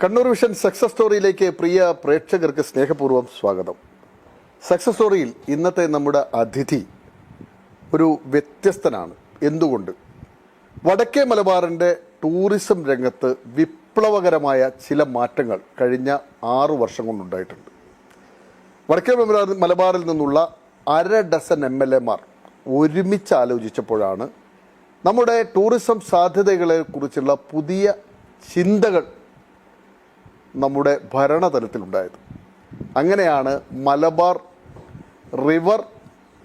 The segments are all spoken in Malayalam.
കണ്ണൂർ വിഷൻ സക്സസ് സ്റ്റോറിയിലേക്ക് പ്രിയ പ്രേക്ഷകർക്ക് സ്നേഹപൂർവ്വം സ്വാഗതം. സക്സസ് സ്റ്റോറിയിൽ ഇന്നത്തെ നമ്മുടെ അതിഥി ഒരു വ്യത്യസ്തനാണ്. എന്തുകൊണ്ട്? വടക്കേ മലബാറിൻ്റെ ടൂറിസം രംഗത്ത് വിപ്ലവകരമായ ചില മാറ്റങ്ങൾ കഴിഞ്ഞ 6 വർഷം കൊണ്ടുണ്ടായിട്ടുണ്ട്. വടക്കേ മലബാറിൽ നിന്നുള്ള 1/2 ഡസൻ MLAമാർ ഒരുമിച്ച് ആലോചിച്ചപ്പോഴാണ് നമ്മുടെ ടൂറിസം സാധ്യതകളെക്കുറിച്ചുള്ള പുതിയ ചിന്തകൾ നമ്മുടെ ഭരണതലത്തിലുണ്ടായത്. അങ്ങനെയാണ് മലബാർ റിവർ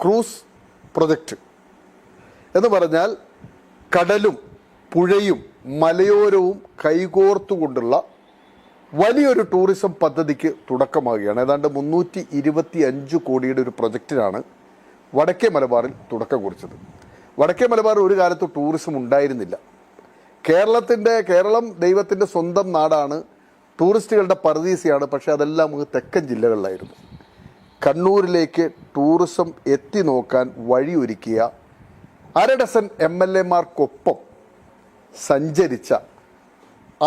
ക്രൂസ് പ്രൊജക്റ്റ് എന്ന് പറഞ്ഞാൽ കടലും പുഴയും മലയോരവും കൈകോർത്തുകൊണ്ടുള്ള വലിയൊരു ടൂറിസം പദ്ധതിക്ക് തുടക്കമാവുകയാണ്. ഏതാണ്ട് 325 കോടിയുടെ ഒരു പ്രൊജക്റ്റിനാണ് വടക്കേ മലബാറിൽ തുടക്കം കുറിച്ചത്. വടക്കേ മലബാർ ഒരു കാലത്ത് ടൂറിസം ഉണ്ടായിരുന്നില്ല. കേരളം ദൈവത്തിൻ്റെ സ്വന്തം നാടാണ്, ടൂറിസ്റ്റുകളുടെ പറുദീസയാണ്. പക്ഷേ അതെല്ലാം തെക്കൻ ജില്ലകളിലായിരുന്നു. കണ്ണൂരിലേക്ക് ടൂറിസം എത്തി നോക്കാൻ വഴിയൊരുക്കിയ 1/2 ഡസൻ MLAമാർക്കൊപ്പം സഞ്ചരിച്ച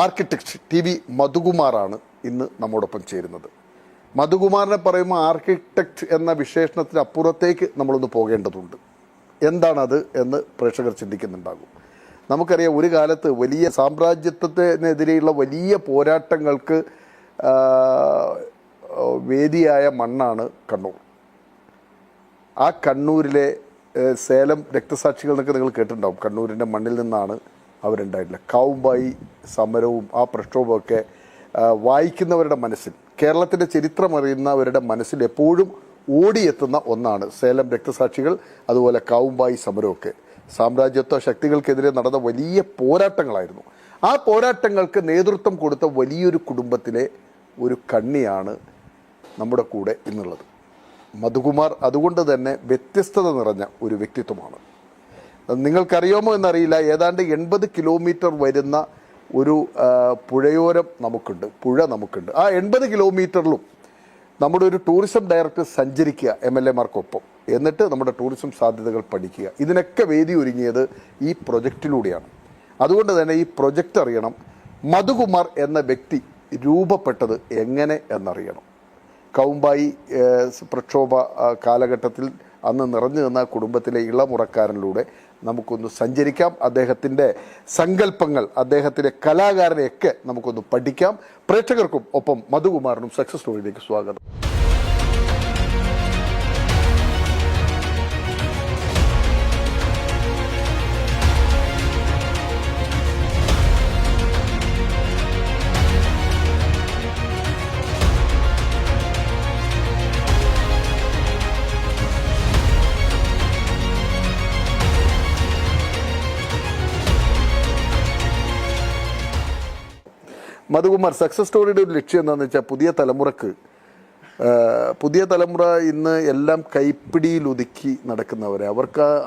ആർക്കിടെക്ട് TV മധുകുമാറാണ് ഇന്ന് നമ്മോടൊപ്പം ചേരുന്നത്. മധുകുമാറിനെ പറയുമ്പോൾ ആർക്കിടെക്ട് എന്ന വിശേഷണത്തിന് അപ്പുറത്തേക്ക് നമ്മളൊന്ന് പോകേണ്ടതുണ്ട്. എന്താണത് എന്ന് പ്രേക്ഷകർ ചിന്തിക്കുന്നുണ്ടാകും. നമുക്കറിയാം, ഒരു കാലത്ത് വലിയ സാമ്രാജ്യത്വത്തിനെതിരെയുള്ള വലിയ പോരാട്ടങ്ങൾക്ക് വേദിയായ മണ്ണാണ് കണ്ണൂർ. ആ കണ്ണൂരിലെ സേലം രക്തസാക്ഷികൾ എന്നൊക്കെ നിങ്ങൾ കേട്ടിട്ടുണ്ടാവും. കണ്ണൂരിൻ്റെ മണ്ണിൽ നിന്നാണ് അവരുണ്ടായിട്ടില്ല. കാവുമ്പായി സമരവും ആ പ്രക്ഷോഭമൊക്കെ വായിക്കുന്നവരുടെ മനസ്സിൽ, കേരളത്തിൻ്റെ ചരിത്രം അറിയുന്നവരുടെ മനസ്സിൽ എപ്പോഴും ഓടിയെത്തുന്ന ഒന്നാണ് സേലം രക്തസാക്ഷികൾ, അതുപോലെ കാവുമ്പായി സമരമൊക്കെ. സാമ്രാജ്യത്വ ശക്തികൾക്കെതിരെ നടന്ന വലിയ പോരാട്ടങ്ങളായിരുന്നു. ആ പോരാട്ടങ്ങൾക്ക് നേതൃത്വം കൊടുത്ത വലിയൊരു കുടുംബത്തിലെ ഒരു കണ്ണിയാണ് നമ്മുടെ കൂടെ ഇന്നുള്ളത്. മധുകുമാർ അതുകൊണ്ട് തന്നെ വ്യത്യസ്തത നിറഞ്ഞ ഒരു വ്യക്തിത്വമാണ്. നിങ്ങൾക്കറിയാമോ എന്നറിയില്ല, ഏതാണ്ട് 80 കിലോമീറ്റർ വരുന്ന ഒരു പുഴയോരം നമുക്കുണ്ട്. ആ 80 കിലോമീറ്ററിലും നമ്മുടെ ഒരു ടൂറിസം ഡയറക്ടർ സഞ്ചരിക്കുക MLAമാർക്കൊപ്പം. എന്നിട്ട് നമ്മുടെ ടൂറിസം സാധ്യതകൾ പഠിക്കുക. ഇതിനൊക്കെ വേദി ഒരുങ്ങിയത് ഈ പ്രൊജക്റ്റിലൂടെയാണ്. അതുകൊണ്ട് തന്നെ ഈ പ്രൊജക്റ്റ് അറിയണം. മധുകുമാർ എന്ന വ്യക്തി രൂപപ്പെട്ടത് എങ്ങനെ എന്നറിയണം. കൗമ്പായി പ്രക്ഷോഭ കാലഘട്ടത്തിൽ അന്ന് നിറഞ്ഞു നിന്ന കുടുംബത്തിലെ ഇളമുറക്കാരനിലൂടെ നമുക്കൊന്ന് സഞ്ചരിക്കാം. അദ്ദേഹത്തിൻ്റെ സങ്കല്പങ്ങൾ, അദ്ദേഹത്തിൻ്റെ കലാകാരനെയൊക്കെ നമുക്കൊന്ന് പഠിക്കാം. പ്രേക്ഷകർക്കും ഒപ്പം മധുകുമാറിനും സക്സസ് സ്റ്റോറിയിലേക്ക് സ്വാഗതം. മധുകുമാർ, സക്സസ് സ്റ്റോറിയുടെ ഒരു ലക്ഷ്യം എന്താണെന്ന് വെച്ചാൽ പുതിയ തലമുറ ഇന്ന് എല്ലാം കൈപ്പിടിയിൽ ഒതുക്കി നടക്കുന്നവരെ,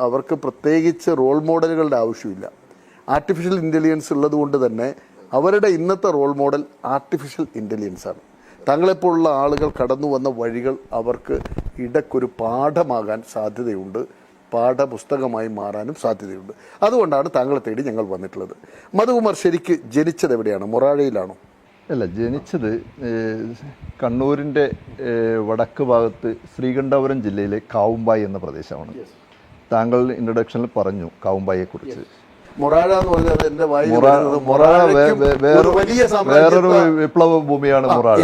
അവർക്ക് പ്രത്യേകിച്ച് റോൾ മോഡലുകളുടെ ആവശ്യമില്ല. ആർട്ടിഫിഷ്യൽ ഇൻ്റലിജൻസ് ഉള്ളത് കൊണ്ട് തന്നെ അവരുടെ ഇന്നത്തെ റോൾ മോഡൽ ആർട്ടിഫിഷ്യൽ ഇൻ്റലിജൻസാണ്. താങ്കളെപ്പോലുള്ള ആളുകൾ കടന്നു വന്ന വഴികൾ അവർക്ക് ഇടയ്ക്കൊരു പാഠമാകാൻ സാധ്യതയുണ്ട്, പാഠപുസ്തകമായി മാറാനും സാധ്യതയുണ്ട്. അതുകൊണ്ടാണ് താങ്കളെ തേടി ഞങ്ങൾ വന്നിട്ടുള്ളത്. മധുകുമാർ ശരിക്ക് ജനിച്ചത് എവിടെയാണ്? മൊറാഴയിലാണോ? അല്ല, ജനിച്ചത് കണ്ണൂരിൻ്റെ വടക്ക് ഭാഗത്ത് ശ്രീകണ്ഠപുരം ജില്ലയിലെ കാവുമ്പായി എന്ന പ്രദേശമാണ്. താങ്കൾ ഇൻട്രൊഡക്ഷനിൽ പറഞ്ഞു കാവുമ്പായിയെക്കുറിച്ച്. വേറൊരു വിപ്ലവ ഭൂമിയാണ് മൊറാഴ.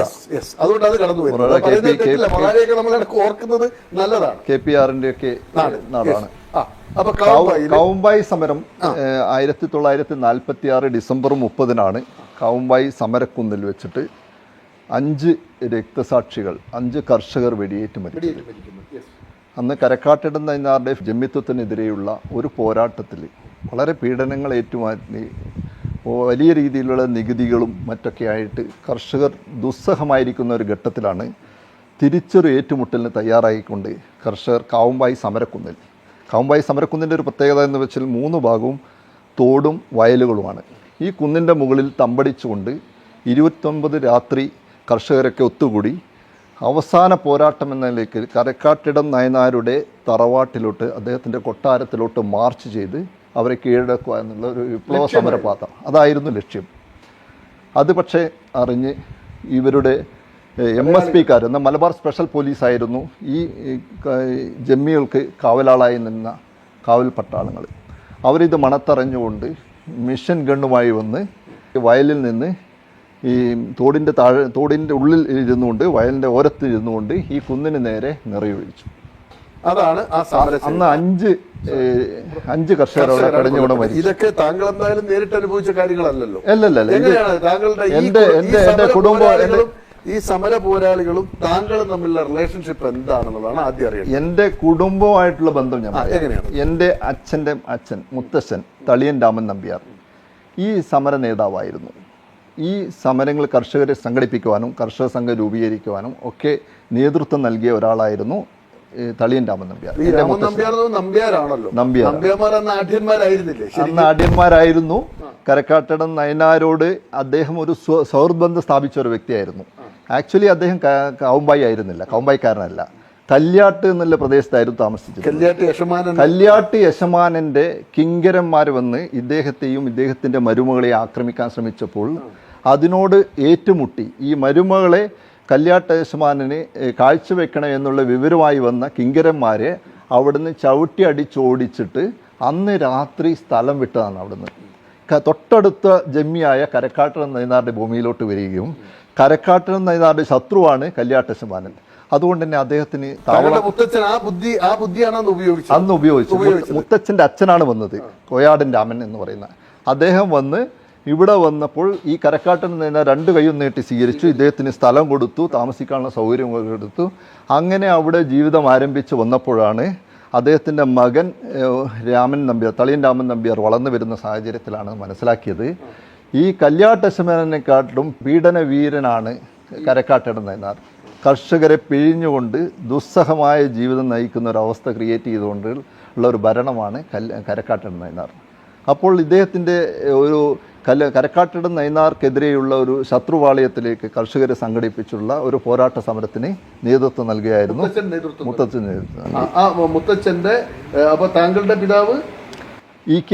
KPRന്റെ ഒക്കെ നാടാണ്. കാവുമ്പായി സമരം 1946 ഡിസംബർ 30 കാവുമ്പായി സമരക്കുന്നിൽ വെച്ചിട്ട് 5 രക്തസാക്ഷികൾ, 5 കർഷകർ വെടിയേറ്റ് മരിച്ചു. അന്ന് കരക്കാട്ടിടം നയിനാറുടെ ജമ്മിത്വത്തിനെതിരെയുള്ള ഒരു പോരാട്ടത്തിൽ വളരെ പീഡനങ്ങൾ ഏറ്റുമാറ്റി വലിയ രീതിയിലുള്ള നികുതികളും മറ്റൊക്കെ ആയിട്ട് കർഷകർ ദുസ്സഹമായിരിക്കുന്ന ഒരു ഘട്ടത്തിലാണ് തിരിച്ചൊരു ഏറ്റുമുട്ടലിന് തയ്യാറായിക്കൊണ്ട് കർഷകർ കാവുമ്പായി സമരക്കുന്നിൻ്റെ ഒരു പ്രത്യേകത എന്ന് വെച്ചാൽ 3 ഭാഗവും തോടും വയലുകളുമാണ്. ഈ കുന്നിൻ്റെ മുകളിൽ തമ്പടിച്ചുകൊണ്ട് 29 രാത്രി കർഷകരൊക്കെ ഒത്തുകൂടി അവസാന പോരാട്ടം എന്ന നിലയ്ക്ക് കരക്കാട്ടിടം നയനാരുടെ തറവാട്ടിലോട്ട്, അദ്ദേഹത്തിൻ്റെ കൊട്ടാരത്തിലോട്ട് മാർച്ച് ചെയ്ത് അവരെ കീഴടക്കുക എന്നുള്ള ഒരു വിപ്ലവ സമരപാത, അതായിരുന്നു ലക്ഷ്യം. അത് പക്ഷേ അറിഞ്ഞ് ഇവരുടെ MSPക്കാർ എന്ന മലബാർ സ്പെഷ്യൽ പോലീസായിരുന്നു ഈ ജമ്മികൾക്ക് കാവലാളായി നിന്ന കാവൽ പട്ടാളങ്ങൾ. അവരിത് മണത്തറിഞ്ഞുകൊണ്ട് മിഷൻ ഗണ്ണുമായി വന്ന് വയലിൽ നിന്ന് ഈ തോടിൻ്റെ ഉള്ളിൽ ഇരുന്നുകൊണ്ട് വയലിൻ്റെ ഓരത്തിൽ ഇരുന്നുകൊണ്ട് ഈ കുന്നിന് നേരെ നിറയൊഴിച്ചു. അതാണ് ആ സമരം. അന്ന് അഞ്ച് കർഷകർ അവിടെ കടഞ്ഞുകൂടെ മരിച്ചു. ഇതൊക്കെ താങ്കൾ എന്തായാലും നേരിട്ട് അനുഭവിച്ച കാര്യങ്ങളല്ലല്ലോ. അല്ലല്ല, എങ്ങനെയാണ് താങ്കളുടെ എന്റെ കുടുംബം, ഈ സമര പോരാളികളും താങ്കളും തമ്മിലുള്ള റിലേഷൻഷിപ്പ് എന്താണെന്നുള്ളതാണ് ആദ്യം അറിയുന്നത്. എന്റെ കുടുംബമായിട്ടുള്ള ബന്ധം ഞാൻ എങ്ങനെയാണ്? എന്റെ അച്ഛൻ്റെ അച്ഛൻ മുത്തശ്ശൻ തളിയൻ രാമൻ നമ്പ്യാർ ഈ സമര നേതാവായിരുന്നു. ഈ സമരങ്ങൾ കർഷകരെ സംഘടിപ്പിക്കുവാനും കർഷക സംഘം രൂപീകരിക്കുവാനും ഒക്കെ നേതൃത്വം നൽകിയ ഒരാളായിരുന്നു തളിയൻ രാമൻ നമ്പ്യാർ. നമ്പ്യാരാണല്ലോ. അന്ന് ആഢ്യന്മാരായിരുന്നു. കരക്കാട്ടടൻ നയനാരോട് അദ്ദേഹം ഒരു സൗഹൃദ ബന്ധം സ്ഥാപിച്ച ഒരു വ്യക്തിയായിരുന്നു. ആക്ച്വലി അദ്ദേഹം കാവുമ്പായി ആയിരുന്നില്ല, കാവുമ്പായിക്കാരനല്ല, കല്യാട്ട് എന്നുള്ള പ്രദേശത്തായിരുന്നു താമസിച്ചത്. കല്യാട്ട് യശമാനന്റെ കിങ്കരന്മാർ വന്ന് ഇദ്ദേഹത്തെയും ഇദ്ദേഹത്തിന്റെ മരുമകളെ ആക്രമിക്കാൻ ശ്രമിച്ചപ്പോൾ അതിനോട് ഏറ്റുമുട്ടി ഈ മരുമകളെ കല്യാട്ട് യശമാനന് കാഴ്ചവെക്കണം എന്നുള്ള വിവരമായി വന്ന കിങ്കരന്മാരെ അവിടുന്ന് ചവിട്ടി അടിച്ചോടിച്ചിട്ട് അന്ന് രാത്രി സ്ഥലം വിട്ടതാണ്. അവിടുന്ന് തൊട്ടടുത്ത ജമ്മിയായ കരക്കാട്ടൻ നയിനാരുടെ ഭൂമിയിലോട്ട് വരികയും കരക്കാട്ടൻ നയിനാരുടെ ശത്രുവാണ് കല്യാട്ട് യശമാനൻ. അതുകൊണ്ട് തന്നെ അദ്ദേഹത്തിന് അന്ന് ഉപയോഗിച്ചു. മുത്തച്ഛൻ്റെ അച്ഛനാണ് വന്നത്, കോയാടൻ രാമൻ എന്ന് പറയുന്ന അദ്ദേഹം വന്ന് ഇവിടെ വന്നപ്പോൾ ഈ കരക്കാട്ടൻ നിന്ന് 2 കൈയും നീട്ടി സ്വീകരിച്ചു. ഇദ്ദേഹത്തിന് സ്ഥലം കൊടുത്തു, താമസിക്കാനുള്ള സൗകര്യം കൊടുത്തു. അങ്ങനെ അവിടെ ജീവിതം ആരംഭിച്ച് വന്നപ്പോഴാണ് അദ്ദേഹത്തിൻ്റെ മകൻ രാമൻ നമ്പ്യാർ, തളിയൻ രാമൻ നമ്പ്യാർ വളർന്നു വരുന്ന സാഹചര്യത്തിലാണ് മനസ്സിലാക്കിയത് ഈ കല്യാട്ടശമനെക്കാട്ടിലും പീഡനവീരനാണ് കരക്കാട്ടൻ നയനാർ. കർഷകരെ പിഴിഞ്ഞുകൊണ്ട് ദുസ്സഹമായ ജീവിതം നയിക്കുന്ന ഒരു അവസ്ഥ ക്രിയേറ്റ് ചെയ്തുകൊണ്ട് ഉള്ള ഒരു ഭരണമാണ് കരക്കാട്ടൻ നയനാർ. അപ്പോൾ ഇദ്ദേഹത്തിൻ്റെ ഒരു കരക്കാട്ടൻ നയനാർക്കെതിരെയുള്ള ഒരു ശത്രുവാളയത്തിലേക്ക് കർഷകരെ സംഘടിപ്പിച്ചുള്ള ഒരു പോരാട്ട സമരത്തിന് നേതൃത്വം നൽകുകയായിരുന്നു മുത്തച്ഛൻ. മുത്തച്ഛൻ്റെ അപ്പോൾ താങ്കളുടെ പിതാവ് EK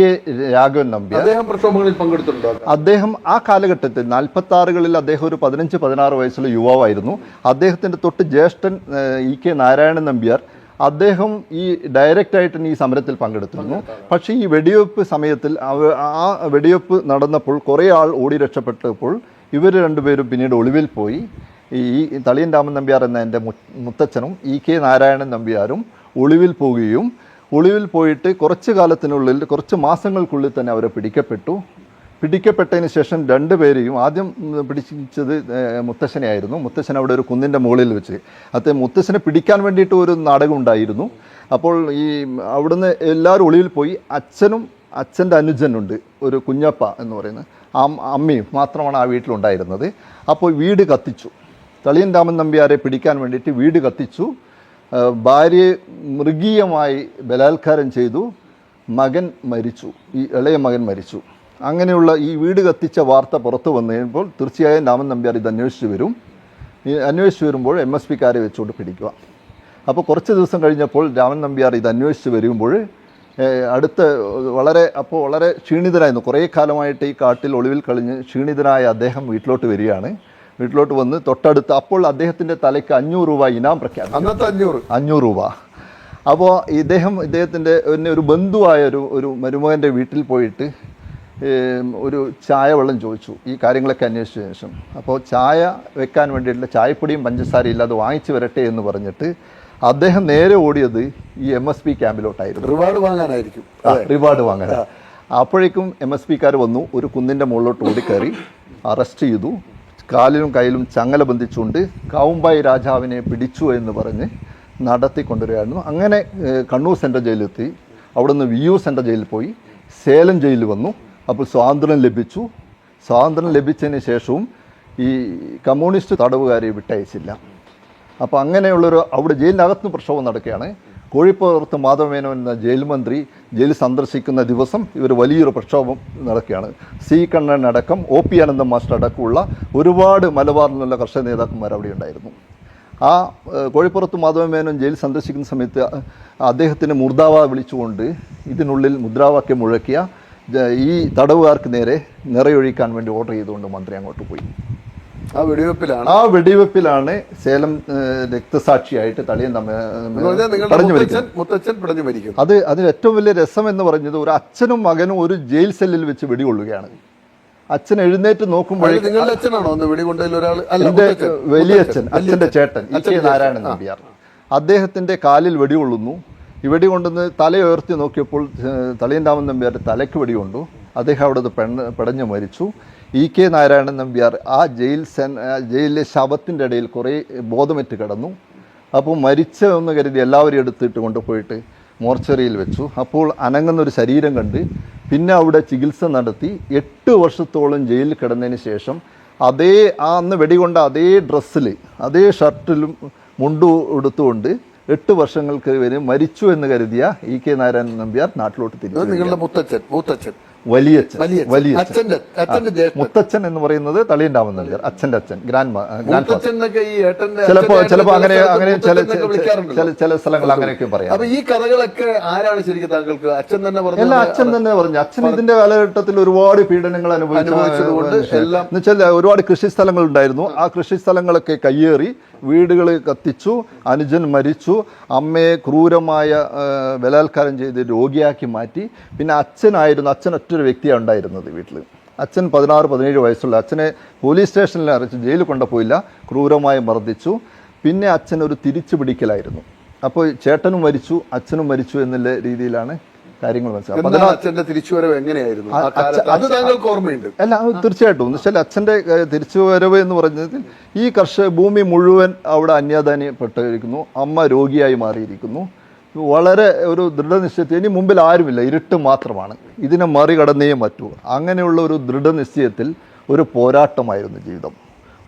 രാഘവൻ നമ്പ്യാർ അദ്ദേഹം പ്രക്ഷോഭങ്ങളിൽ പങ്കെടുത്തിട്ടുണ്ടോ? അദ്ദേഹം ആ കാലഘട്ടത്തിൽ 46-കളിൽ അദ്ദേഹം ഒരു 15-16 വയസ്സുള്ള യുവാവായിരുന്നു. അദ്ദേഹത്തിൻ്റെ തൊട്ട് ജ്യേഷ്ഠൻ EK നാരായണൻ നമ്പ്യാർ അദ്ദേഹം ഈ ഡയറക്റ്റായിട്ട് ഈ സമരത്തിൽ പങ്കെടുത്തിരുന്നു. പക്ഷേ ഈ വെടിവെപ്പ് സമയത്തിൽ ആ വെടിവെപ്പ് നടന്നപ്പോൾ കുറേ ആൾ ഓടി രക്ഷപ്പെട്ടപ്പോൾ ഇവർ രണ്ടുപേരും പിന്നീട് ഒളിവിൽ പോയി. ഈ തളിയൻ രാമൻ നമ്പ്യാർ എന്ന എൻ്റെ മുത്തച്ഛനും EK നാരായണൻ നമ്പ്യാരും ഒളിവിൽ പോവുകയും ഒളിവിൽ പോയിട്ട് കുറച്ച് കാലത്തിനുള്ളിൽ കുറച്ച് മാസങ്ങൾക്കുള്ളിൽ തന്നെ അവരെ പിടിക്കപ്പെട്ടതിന് ശേഷം 2 പേരെയും ആദ്യം പിടിച്ചത് മുത്തശ്ശനെയായിരുന്നു. മുത്തശ്ശൻ അവിടെ ഒരു കുന്നിൻ്റെ മുകളിൽ വെച്ച് മുത്തശ്ശനെ പിടിക്കാൻ വേണ്ടിയിട്ട് ഒരു നാടകം ഉണ്ടായിരുന്നു. അപ്പോൾ ഈ അവിടുന്ന് എല്ലാവരും ഒളിവിൽ പോയി. അച്ഛൻ്റെ അനുജനുണ്ട്, ഒരു കുഞ്ഞപ്പ എന്ന് പറയുന്നത്, അമ്മയും മാത്രമാണ് ആ വീട്ടിലുണ്ടായിരുന്നത്. അപ്പോൾ വീട് കത്തിച്ചു. തളിയൻ രാമൻ നമ്പ്യാരെ പിടിക്കാൻ വേണ്ടിയിട്ട് വീട് കത്തിച്ചു. ഭാര്യയെ മൃഗീയമായി ബലാത്കാരം ചെയ്തു. മകൻ മരിച്ചു, ഈ ഇളയ മകൻ മരിച്ചു. അങ്ങനെയുള്ള ഈ വീട് കത്തിച്ച വാർത്ത പുറത്തു വന്നു കഴിയുമ്പോൾ തീർച്ചയായും രാമൻ നമ്പ്യാർ ഇത് അന്വേഷിച്ച് വരുമ്പോൾ MSPക്കാരെ വെച്ചുകൊണ്ട് പിടിക്കുക. അപ്പോൾ കുറച്ച് ദിവസം കഴിഞ്ഞപ്പോൾ രാമൻ നമ്പ്യാർ ഇത് അന്വേഷിച്ച് വരുമ്പോൾ വളരെ ക്ഷീണിതനായിരുന്നു. കുറേ കാലമായിട്ട് ഈ കാട്ടിൽ ഒളിവിൽ കളിഞ്ഞ് ക്ഷീണിതനായ അദ്ദേഹം വീട്ടിലോട്ട് വരികയാണ്. വീട്ടിലോട്ട് വന്ന് തൊട്ടടുത്ത് അപ്പോൾ അദ്ദേഹത്തിൻ്റെ തലയ്ക്ക് 500 രൂപ ഇനാം പ്രഖ്യാപിച്ചു. അന്നത്തെ 500 രൂപ. അപ്പോൾ ഇദ്ദേഹത്തിൻ്റെ ഒരു ബന്ധുവായ ഒരു മരുമകൻ്റെ വീട്ടിൽ പോയിട്ട് ഒരു ചായ വെള്ളം ചോദിച്ചു, ഈ കാര്യങ്ങളൊക്കെ അന്വേഷിച്ച ശേഷം. അപ്പോൾ ചായ വെക്കാൻ വേണ്ടിയിട്ടുള്ള ചായപ്പൊടിയും പഞ്ചസാരയും ഇല്ലാതെ വാങ്ങിച്ചു വരട്ടെ എന്ന് പറഞ്ഞിട്ട് അദ്ദേഹം നേരെ ഓടിയത് ഈ MSP ക്യാമ്പിലോട്ടായിരുന്നു. റിവാർഡ് വാങ്ങാൻ. അപ്പോഴേക്കും MSPക്കാർ വന്നു, ഒരു കുന്നിൻ്റെ മുകളിലോട്ട് ഓടിക്കയറി അറസ്റ്റ് ചെയ്തു. കാലിലും കയ്യിലും ചങ്ങല ബന്ധിച്ചുകൊണ്ട് കാവുമ്പായി രാജാവിനെ പിടിച്ചു എന്ന് പറഞ്ഞ് നടത്തിക്കൊണ്ടുവരികയായിരുന്നു. അങ്ങനെ കണ്ണൂർ സെൻട്രൽ ജയിലിലെത്തി. അവിടുന്ന് വിയ്യൂർ സെൻട്രൽ ജയിലിൽ പോയി. സേലം ജയിലിൽ വന്നു. അപ്പോൾ സ്വാതന്ത്ര്യം ലഭിച്ചു. സ്വാതന്ത്ര്യം ലഭിച്ചതിന് ശേഷവും ഈ കമ്മ്യൂണിസ്റ്റ് തടവുകാരെ വിട്ടയച്ചില്ല. അപ്പോൾ അങ്ങനെയുള്ളൊരു അവിടെ ജയിലിനകത്തുനിന്ന് പ്രക്ഷോഭം നടക്കുകയാണ്. കോഴിപ്പുറത്ത് മാധവമേനോൻ എന്ന ജയിൽ മന്ത്രി ജയിൽ സന്ദർശിക്കുന്ന ദിവസം ഇവർ വലിയൊരു പ്രക്ഷോഭം നടക്കുകയാണ്. C കണ്ണൻ അടക്കം OP ആനന്ദൻ മാസ്റ്റർ അടക്കമുള്ള ഒരുപാട് മലബാറിൽ നിന്നുള്ള കർഷക നേതാക്കന്മാർ അവിടെ ഉണ്ടായിരുന്നു. ആ കോഴിപ്പുറത്ത് മാധവമേനോൻ ജയിൽ സന്ദർശിക്കുന്ന സമയത്ത് അദ്ദേഹത്തിന് മുർദാബാദ് വിളിച്ചുകൊണ്ട് ഇതിനുള്ളിൽ മുദ്രാവാക്യം മുഴക്കിയ ഈ തടവുകാർക്ക് നേരെ നിറയൊഴിക്കാൻ വേണ്ടി ഓർഡർ ചെയ്തുകൊണ്ട് മന്ത്രി അങ്ങോട്ട് പോയി. ആ വെടിവെപ്പിലാണ് സേലം രക്തസാക്ഷിയായിട്ട് തളിയൻ പറഞ്ഞു മരിക്കും. അതിന് ഏറ്റവും വലിയ രസം എന്ന് പറഞ്ഞത് ഒരു അച്ഛനും മകനും ഒരു ജയിൽ സെല്ലിൽ വെച്ച് വെടികൊള്ളുകയാണ്. അച്ഛൻ എഴുന്നേറ്റ് നോക്കുമ്പോഴേക്കും വലിയച്ഛൻ, അച്ഛന്റെ ചേട്ടൻ ഇ.കെ. നാരായണൻ നമ്പ്യാർ, അദ്ദേഹത്തിന്റെ കാലിൽ വെടികൊള്ളുന്നു. ഈ വെടികൊണ്ടെന്ന് തലയുയർത്തി നോക്കിയപ്പോൾ തളിയൻ രാമൻ നമ്പ്യാരുടെ തലയ്ക്ക് വെടികൊണ്ടു. അദ്ദേഹം അവിടെ പിടഞ്ഞു മരിച്ചു. ഇ.കെ. നാരായണൻ നമ്പ്യാർ ആ ജയിലിലെ ശവത്തിൻ്റെ ഇടയിൽ കുറേ ബോധമറ്റ് കിടന്നു. അപ്പോൾ മരിച്ചതെന്ന് കരുതി എല്ലാവരും എടുത്തിട്ട് കൊണ്ടുപോയിട്ട് മോർച്ചറിയിൽ വെച്ചു. അപ്പോൾ അനങ്ങുന്നൊരു ശരീരം കണ്ട് പിന്നെ അവിടെ ചികിത്സ നടത്തി 8 വർഷത്തോളം ജയിലിൽ കിടന്നതിന് ശേഷം അന്ന് വെടികൊണ്ട അതേ ഡ്രസ്സിൽ അതേ ഷർട്ടിലും മുണ്ടു എടുത്തുകൊണ്ട് 8 വർഷങ്ങൾക്ക് വരെ മരിച്ചു എന്ന് കരുതിയ ഇ.കെ. നാരായണൻ നമ്പ്യാർ നാട്ടിലോട്ട് തിരിച്ചു. നിങ്ങളുടെ മുത്തച്ഛൻ വലിയച്ഛൻ മുത്തച്ഛൻ എന്ന് പറയുന്നത് തളിയൻ രാമൻ നമ്പ്യാർ, അച്ഛൻ്റെ അച്ഛൻ, ചിലപ്പോ അങ്ങനെ ചില സ്ഥലങ്ങൾ അങ്ങനെയൊക്കെ പറയാം. ഈ കഥകളൊക്കെ ആരാണ് ശരിക്കും താങ്കൾക്ക് അച്ഛൻ തന്നെ പറഞ്ഞു? അല്ല, അച്ഛൻ തന്നെ പറഞ്ഞു. അച്ഛൻ ഇതിന്റെ കാലഘട്ടത്തിൽ ഒരുപാട് പീഡനങ്ങൾ അനുഭവിച്ചതുകൊണ്ട് എന്നുവെച്ചാൽ ഒരുപാട് കൃഷിസ്ഥലങ്ങൾ ഉണ്ടായിരുന്നു. ആ കൃഷിസ്ഥലങ്ങളൊക്കെ കയ്യേറി വീടുകൾ കത്തിച്ചു, അനുജൻ മരിച്ചു, അമ്മയെ ക്രൂരമായ ബലാത്കാരം ചെയ്ത് രോഗിയാക്കി മാറ്റി. പിന്നെ അച്ഛൻ ഒറ്റൊരു വ്യക്തിയാണ് ഉണ്ടായിരുന്നത് വീട്ടിൽ. അച്ഛൻ 16-17 വയസ്സുള്ള അച്ഛനെ പോലീസ് സ്റ്റേഷനിൽ അറച്ച് ജയിലിൽ കൊണ്ടുപോയില്ല, ക്രൂരമായി മർദ്ദിച്ചു. പിന്നെ അച്ഛൻ ഒരു തിരിച്ചു പിടിക്കലായിരുന്നു. അപ്പോൾ ചേട്ടനും മരിച്ചു, അച്ഛനും മരിച്ചു എന്നുള്ള രീതിയിലാണ് കാര്യങ്ങൾ മനസ്സിലാവും. അച്ഛന്റെ തിരിച്ചുവരവ് എങ്ങനെയായിരുന്നു? അത് താങ്കൾക്ക് ഓർമ്മയുണ്ട്? അല്ല, തീർച്ചയായിട്ടും. എന്ന് വെച്ചാൽ അച്ഛൻ്റെ തിരിച്ചുവരവ് എന്ന് പറഞ്ഞത് ഈ ഭൂമി മുഴുവൻ അവിടെ അന്യാദാനപ്പെട്ടിരിക്കുന്നു. അമ്മ രോഗിയായി മാറിയിരിക്കുന്നു. വളരെ ഒരു ദൃഢനിശ്ചയത്തിൽ ഇനി മുമ്പിൽ ആരുമില്ല, ഇരുട്ട് മാത്രമാണ്, ഇതിനെ മറികടന്നേ പറ്റൂ. അങ്ങനെയുള്ള ഒരു ദൃഢനിശ്ചയത്തിൽ ഒരു പോരാട്ടമായിരുന്നു ജീവിതം.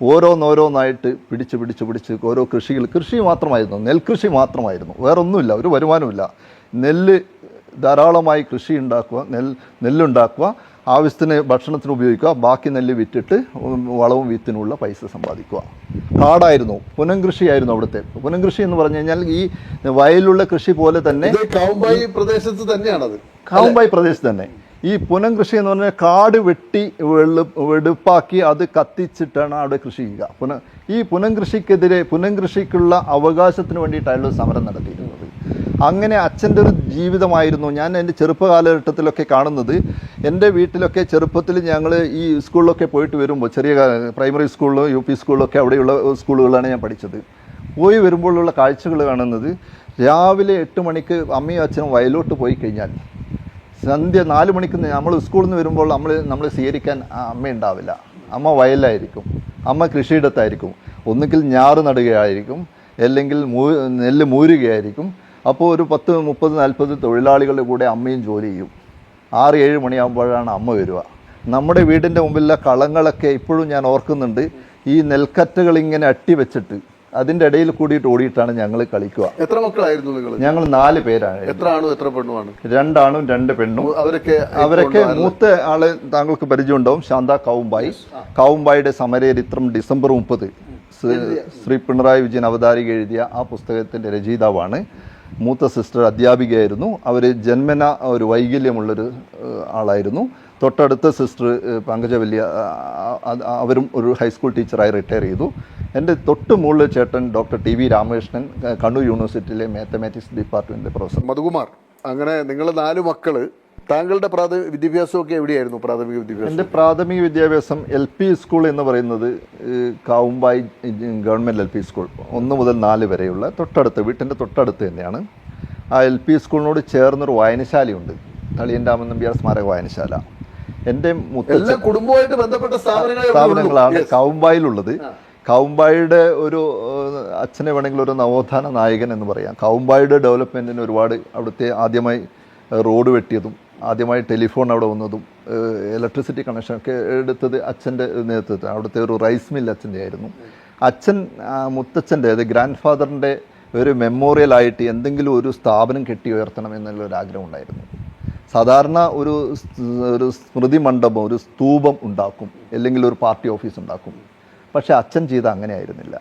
ഓരോന്നായിട്ട് പിടിച്ച് ഓരോ കൃഷി മാത്രമായിരുന്നു, നെൽകൃഷി മാത്രമായിരുന്നു, വേറൊന്നുമില്ല, ഒരു വരുമാനമില്ല. നെല്ല് ധാരാളമായി കൃഷി ഉണ്ടാക്കുക, നെല്ലുണ്ടാക്കുക, ആവശ്യത്തിന് ഭക്ഷണത്തിന് ഉപയോഗിക്കുക, ബാക്കി നെല്ല് വിറ്റിട്ട് വളവും വിത്തിനുള്ള പൈസ സമ്പാദിക്കുക. കാടായിരുന്നു, പുനംകൃഷിയായിരുന്നു അവിടുത്തെ. പുനംകൃഷി എന്ന് പറഞ്ഞു കഴിഞ്ഞാൽ ഈ വയലുള്ള കൃഷി പോലെ തന്നെ കാവുമ്പായി പ്രദേശത്ത് തന്നെയാണത്. കാവുമ്പായി പ്രദേശത്ത് തന്നെ ഈ പുനംകൃഷി എന്ന് പറഞ്ഞാൽ കാട് വെട്ടി വെടുപ്പാക്കി അത് കത്തിച്ചിട്ടാണ് അവിടെ കൃഷി ചെയ്യുക. ഈ പുനംകൃഷിക്കുള്ള അവകാശത്തിന് വേണ്ടിയിട്ടാണ് സമരം നടത്തിയിരുന്നത്. അങ്ങനെ അച്ഛൻ്റെ ഒരു ജീവിതമായിരുന്നു. ഞാൻ എൻ്റെ ചെറുപ്പകാലഘട്ടത്തിലൊക്കെ കാണുന്നത്, എൻ്റെ വീട്ടിലൊക്കെ ചെറുപ്പത്തിൽ ഞങ്ങൾ ഈ സ്കൂളിലൊക്കെ പോയിട്ട് വരുമ്പോൾ, ചെറിയ പ്രൈമറി സ്കൂളിലും UP സ്കൂളിലൊക്കെ അവിടെയുള്ള സ്കൂളുകളാണ് ഞാൻ പഠിച്ചത്. പോയി വരുമ്പോഴുള്ള കാഴ്ചകൾ കാണുന്നത്, രാവിലെ 8 മണിക്ക് അമ്മയും അച്ഛനും വയലോട്ട് പോയി കഴിഞ്ഞാൽ സന്ധ്യ 4 മണിക്ക് നമ്മൾ സ്കൂളിൽ നിന്ന് വരുമ്പോൾ നമ്മൾ സ്വീകരിക്കാൻ അമ്മ ഉണ്ടാവില്ല. അമ്മ വയലായിരിക്കും, അമ്മ കൃഷിയിടത്തായിരിക്കും, ഒന്നുകിൽ ഞാറ് നടുകയായിരിക്കും, അല്ലെങ്കിൽ നെല്ല് മൂരുകയായിരിക്കും. അപ്പോൾ ഒരു 10, 30, 40 തൊഴിലാളികളുടെ കൂടെ അമ്മയും ജോലി ചെയ്യും. 6-7 മണിയാകുമ്പോഴാണ് അമ്മ വരിക. നമ്മുടെ വീടിൻ്റെ മുമ്പിലുള്ള കളങ്ങളൊക്കെ ഇപ്പോഴും ഞാൻ ഓർക്കുന്നുണ്ട്. ഈ നെൽക്കറ്റകൾ ഇങ്ങനെ അട്ടി വെച്ചിട്ട് അതിൻ്റെ ഇടയിൽ കൂടിയിട്ട് ഓടിയിട്ടാണ് ഞങ്ങൾ കളിക്കുക. എത്ര മക്കളായിരുന്നു നിങ്ങൾ? ഞങ്ങൾ 4 പേരാണ്. എത്ര ആണും എത്ര പെണ്ണുമാണ്? 2 ആണും 2 പെണ്ണും. അവരൊക്കെ മൂത്ത ആള് താങ്കൾക്ക് പരിചയം ഉണ്ടാവും, ശാന്ത കാവുമ്പായി. കാവുമ്പായിയുടെ സമരചരിത്രം ഡിസംബർ 30 ശ്രീ പിണറായി വിജയൻ അവതാരിക എഴുതിയ ആ പുസ്തകത്തിൻ്റെ രചയിതാവാണ്. മൂത്ത സിസ്റ്റർ അധ്യാപികയായിരുന്നു. അവർ ജന്മന ഒരു വൈകല്യമുള്ളൊരു ആളായിരുന്നു. തൊട്ടടുത്ത സിസ്റ്റർ പങ്കജവല്യ, അവരും ഒരു ഹൈസ്കൂൾ ടീച്ചറായി റിട്ടയർ ചെയ്തു. എൻ്റെ തൊട്ട് മുകളിൽ ചേട്ടൻ ഡോക്ടർ TV രാമകൃഷ്ണൻ, കണ്ണൂർ യൂണിവേഴ്സിറ്റിയിലെ മാത്തമാറ്റിക്സ് ഡിപ്പാർട്ട്മെൻറ്റിലെ പ്രൊഫസർ. മധുകുമാർ, അങ്ങനെ നിങ്ങൾ 4 മക്കൾ. താങ്കളുടെ വിദ്യാഭ്യാസമൊക്കെ എവിടെയായിരുന്നു? പ്രാഥമിക വിദ്യാഭ്യാസം? എൻ്റെ പ്രാഥമിക വിദ്യാഭ്യാസം LP സ്കൂൾ എന്ന് പറയുന്നത് കാവുമ്പായി ഗവൺമെൻറ് LP സ്കൂൾ 1 മുതൽ 4 വരെയുള്ള വീട്ടിൻ്റെ തൊട്ടടുത്ത് തന്നെയാണ്. ആ LP സ്കൂളിനോട് ചേർന്നൊരു വായനശാലയുണ്ട്, തളിയൻ രാമൻ നമ്പ്യാർ സ്മാരക വായനശാല. എൻ്റെ കുടുംബവുമായിട്ട് ബന്ധപ്പെട്ട സ്ഥാപനങ്ങളാണ് കാവുമ്പായിലുള്ളത്. കാവുമ്പായിയുടെ ഒരു അച്ഛനെ വേണമെങ്കിൽ ഒരു നവോത്ഥാന നായകൻ എന്ന് പറയാം. കാവുമ്പായിയുടെ ഡെവലപ്മെൻറ്റിന് ഒരുപാട്, അവിടുത്തെ ആദ്യമായി റോഡ് വെട്ടിയതും ആദ്യമായി ടെലിഫോൺ അവിടെ വന്നതും ഇലക്ട്രിസിറ്റി കണക്ഷനൊക്കെ എടുത്തത് അച്ഛൻ്റെ നേതൃത്വത്തിൽ. അവിടുത്തെ ഒരു റൈസ് മിൽ അച്ഛൻ്റെ ആയിരുന്നു. മുത്തച്ഛൻ്റെ ഗ്രാൻഡ് ഫാദറിൻ്റെ ഒരു മെമ്മോറിയലായിട്ട് എന്തെങ്കിലും ഒരു സ്ഥാപനം കെട്ടി ഉയർത്തണം എന്നുള്ളൊരു ആഗ്രഹം ഉണ്ടായിരുന്നു. സാധാരണ ഒരു സ്മൃതി മണ്ഡപം, ഒരു സ്തൂപം ഉണ്ടാക്കും, അല്ലെങ്കിൽ ഒരു പാർട്ടി ഓഫീസ് ഉണ്ടാക്കും. പക്ഷേ അച്ഛൻ ചെയ്ത അങ്ങനെ ആയിരുന്നില്ല.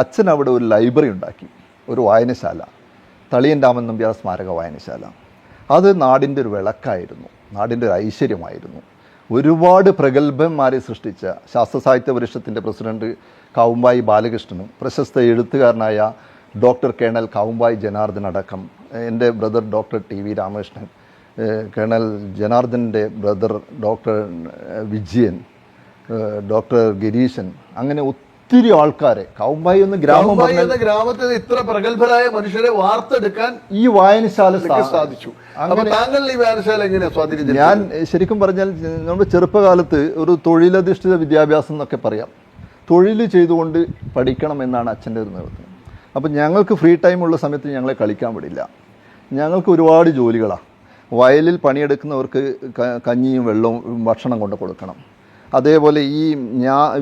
അച്ഛൻ അവിടെ ഒരു ലൈബ്രറി ഉണ്ടാക്കി, ഒരു വായനശാല, തളിയൻ രാമൻ നമ്പ്യാർ സ്മാരക വായനശാല. അത് നാടിൻ്റെ ഒരു വിളക്കായിരുന്നു. നാടിൻ്റെ ഒരു ഐശ്വര്യമായിരുന്നു. ഒരുപാട് പ്രഗത്ഭന്മാരെ സൃഷ്ടിച്ച ശാസ്ത്ര സാഹിത്യ പരിഷത്തിൻ്റെ പ്രസിഡന്റ് കാവുമ്പായി ബാലകൃഷ്ണനും പ്രശസ്ത എഴുത്തുകാരനായ ഡോക്ടർ കേണൽ കാവുമ്പായി ജനാർദ്ദൻ അടക്കം, എൻ്റെ brother doctor T V Ramakrishnan, colonel ജനാർദ്ദൻ്റെ brother doctor Vijayan, doctor Gireeshan, അങ്ങനെ ഒത്തിരി ആൾക്കാരെ കാവുമ്പായി ഒന്ന് ഗ്രാമത്തിൽ ഇത്ര പ്രഗത്ഭരായ മനുഷ്യരെ വാർത്തെടുക്കാൻ ഈ വായനശാല സാധിച്ചു. താങ്കൾ ഈ വായനശാല എങ്ങനെയാ സ്വാധീനിച്ചത്? ഞാൻ ശരിക്കും പറഞ്ഞാൽ നമ്മുടെ ചെറുപ്പകാലത്ത് ഒരു തൊഴിലധിഷ്ഠിത വിദ്യാഭ്യാസം എന്നൊക്കെ പറയാം, തൊഴിൽ ചെയ്തുകൊണ്ട് പഠിക്കണം എന്നാണ് അച്ഛൻ്റെ ഒരു നിർദ്ദേശം. അപ്പം ഞങ്ങൾക്ക് ഫ്രീ ടൈം ഉള്ള സമയത്ത് ഞങ്ങളെ കളിക്കാൻ വിടില്ല. ഞങ്ങൾക്ക് ഒരുപാട് ജോലികളാണ്. വയലിൽ പണിയെടുക്കുന്നവർക്ക് കഞ്ഞിയും വെള്ളവും ഭക്ഷണം കൊണ്ട് കൊടുക്കണം. അതേപോലെ ഈ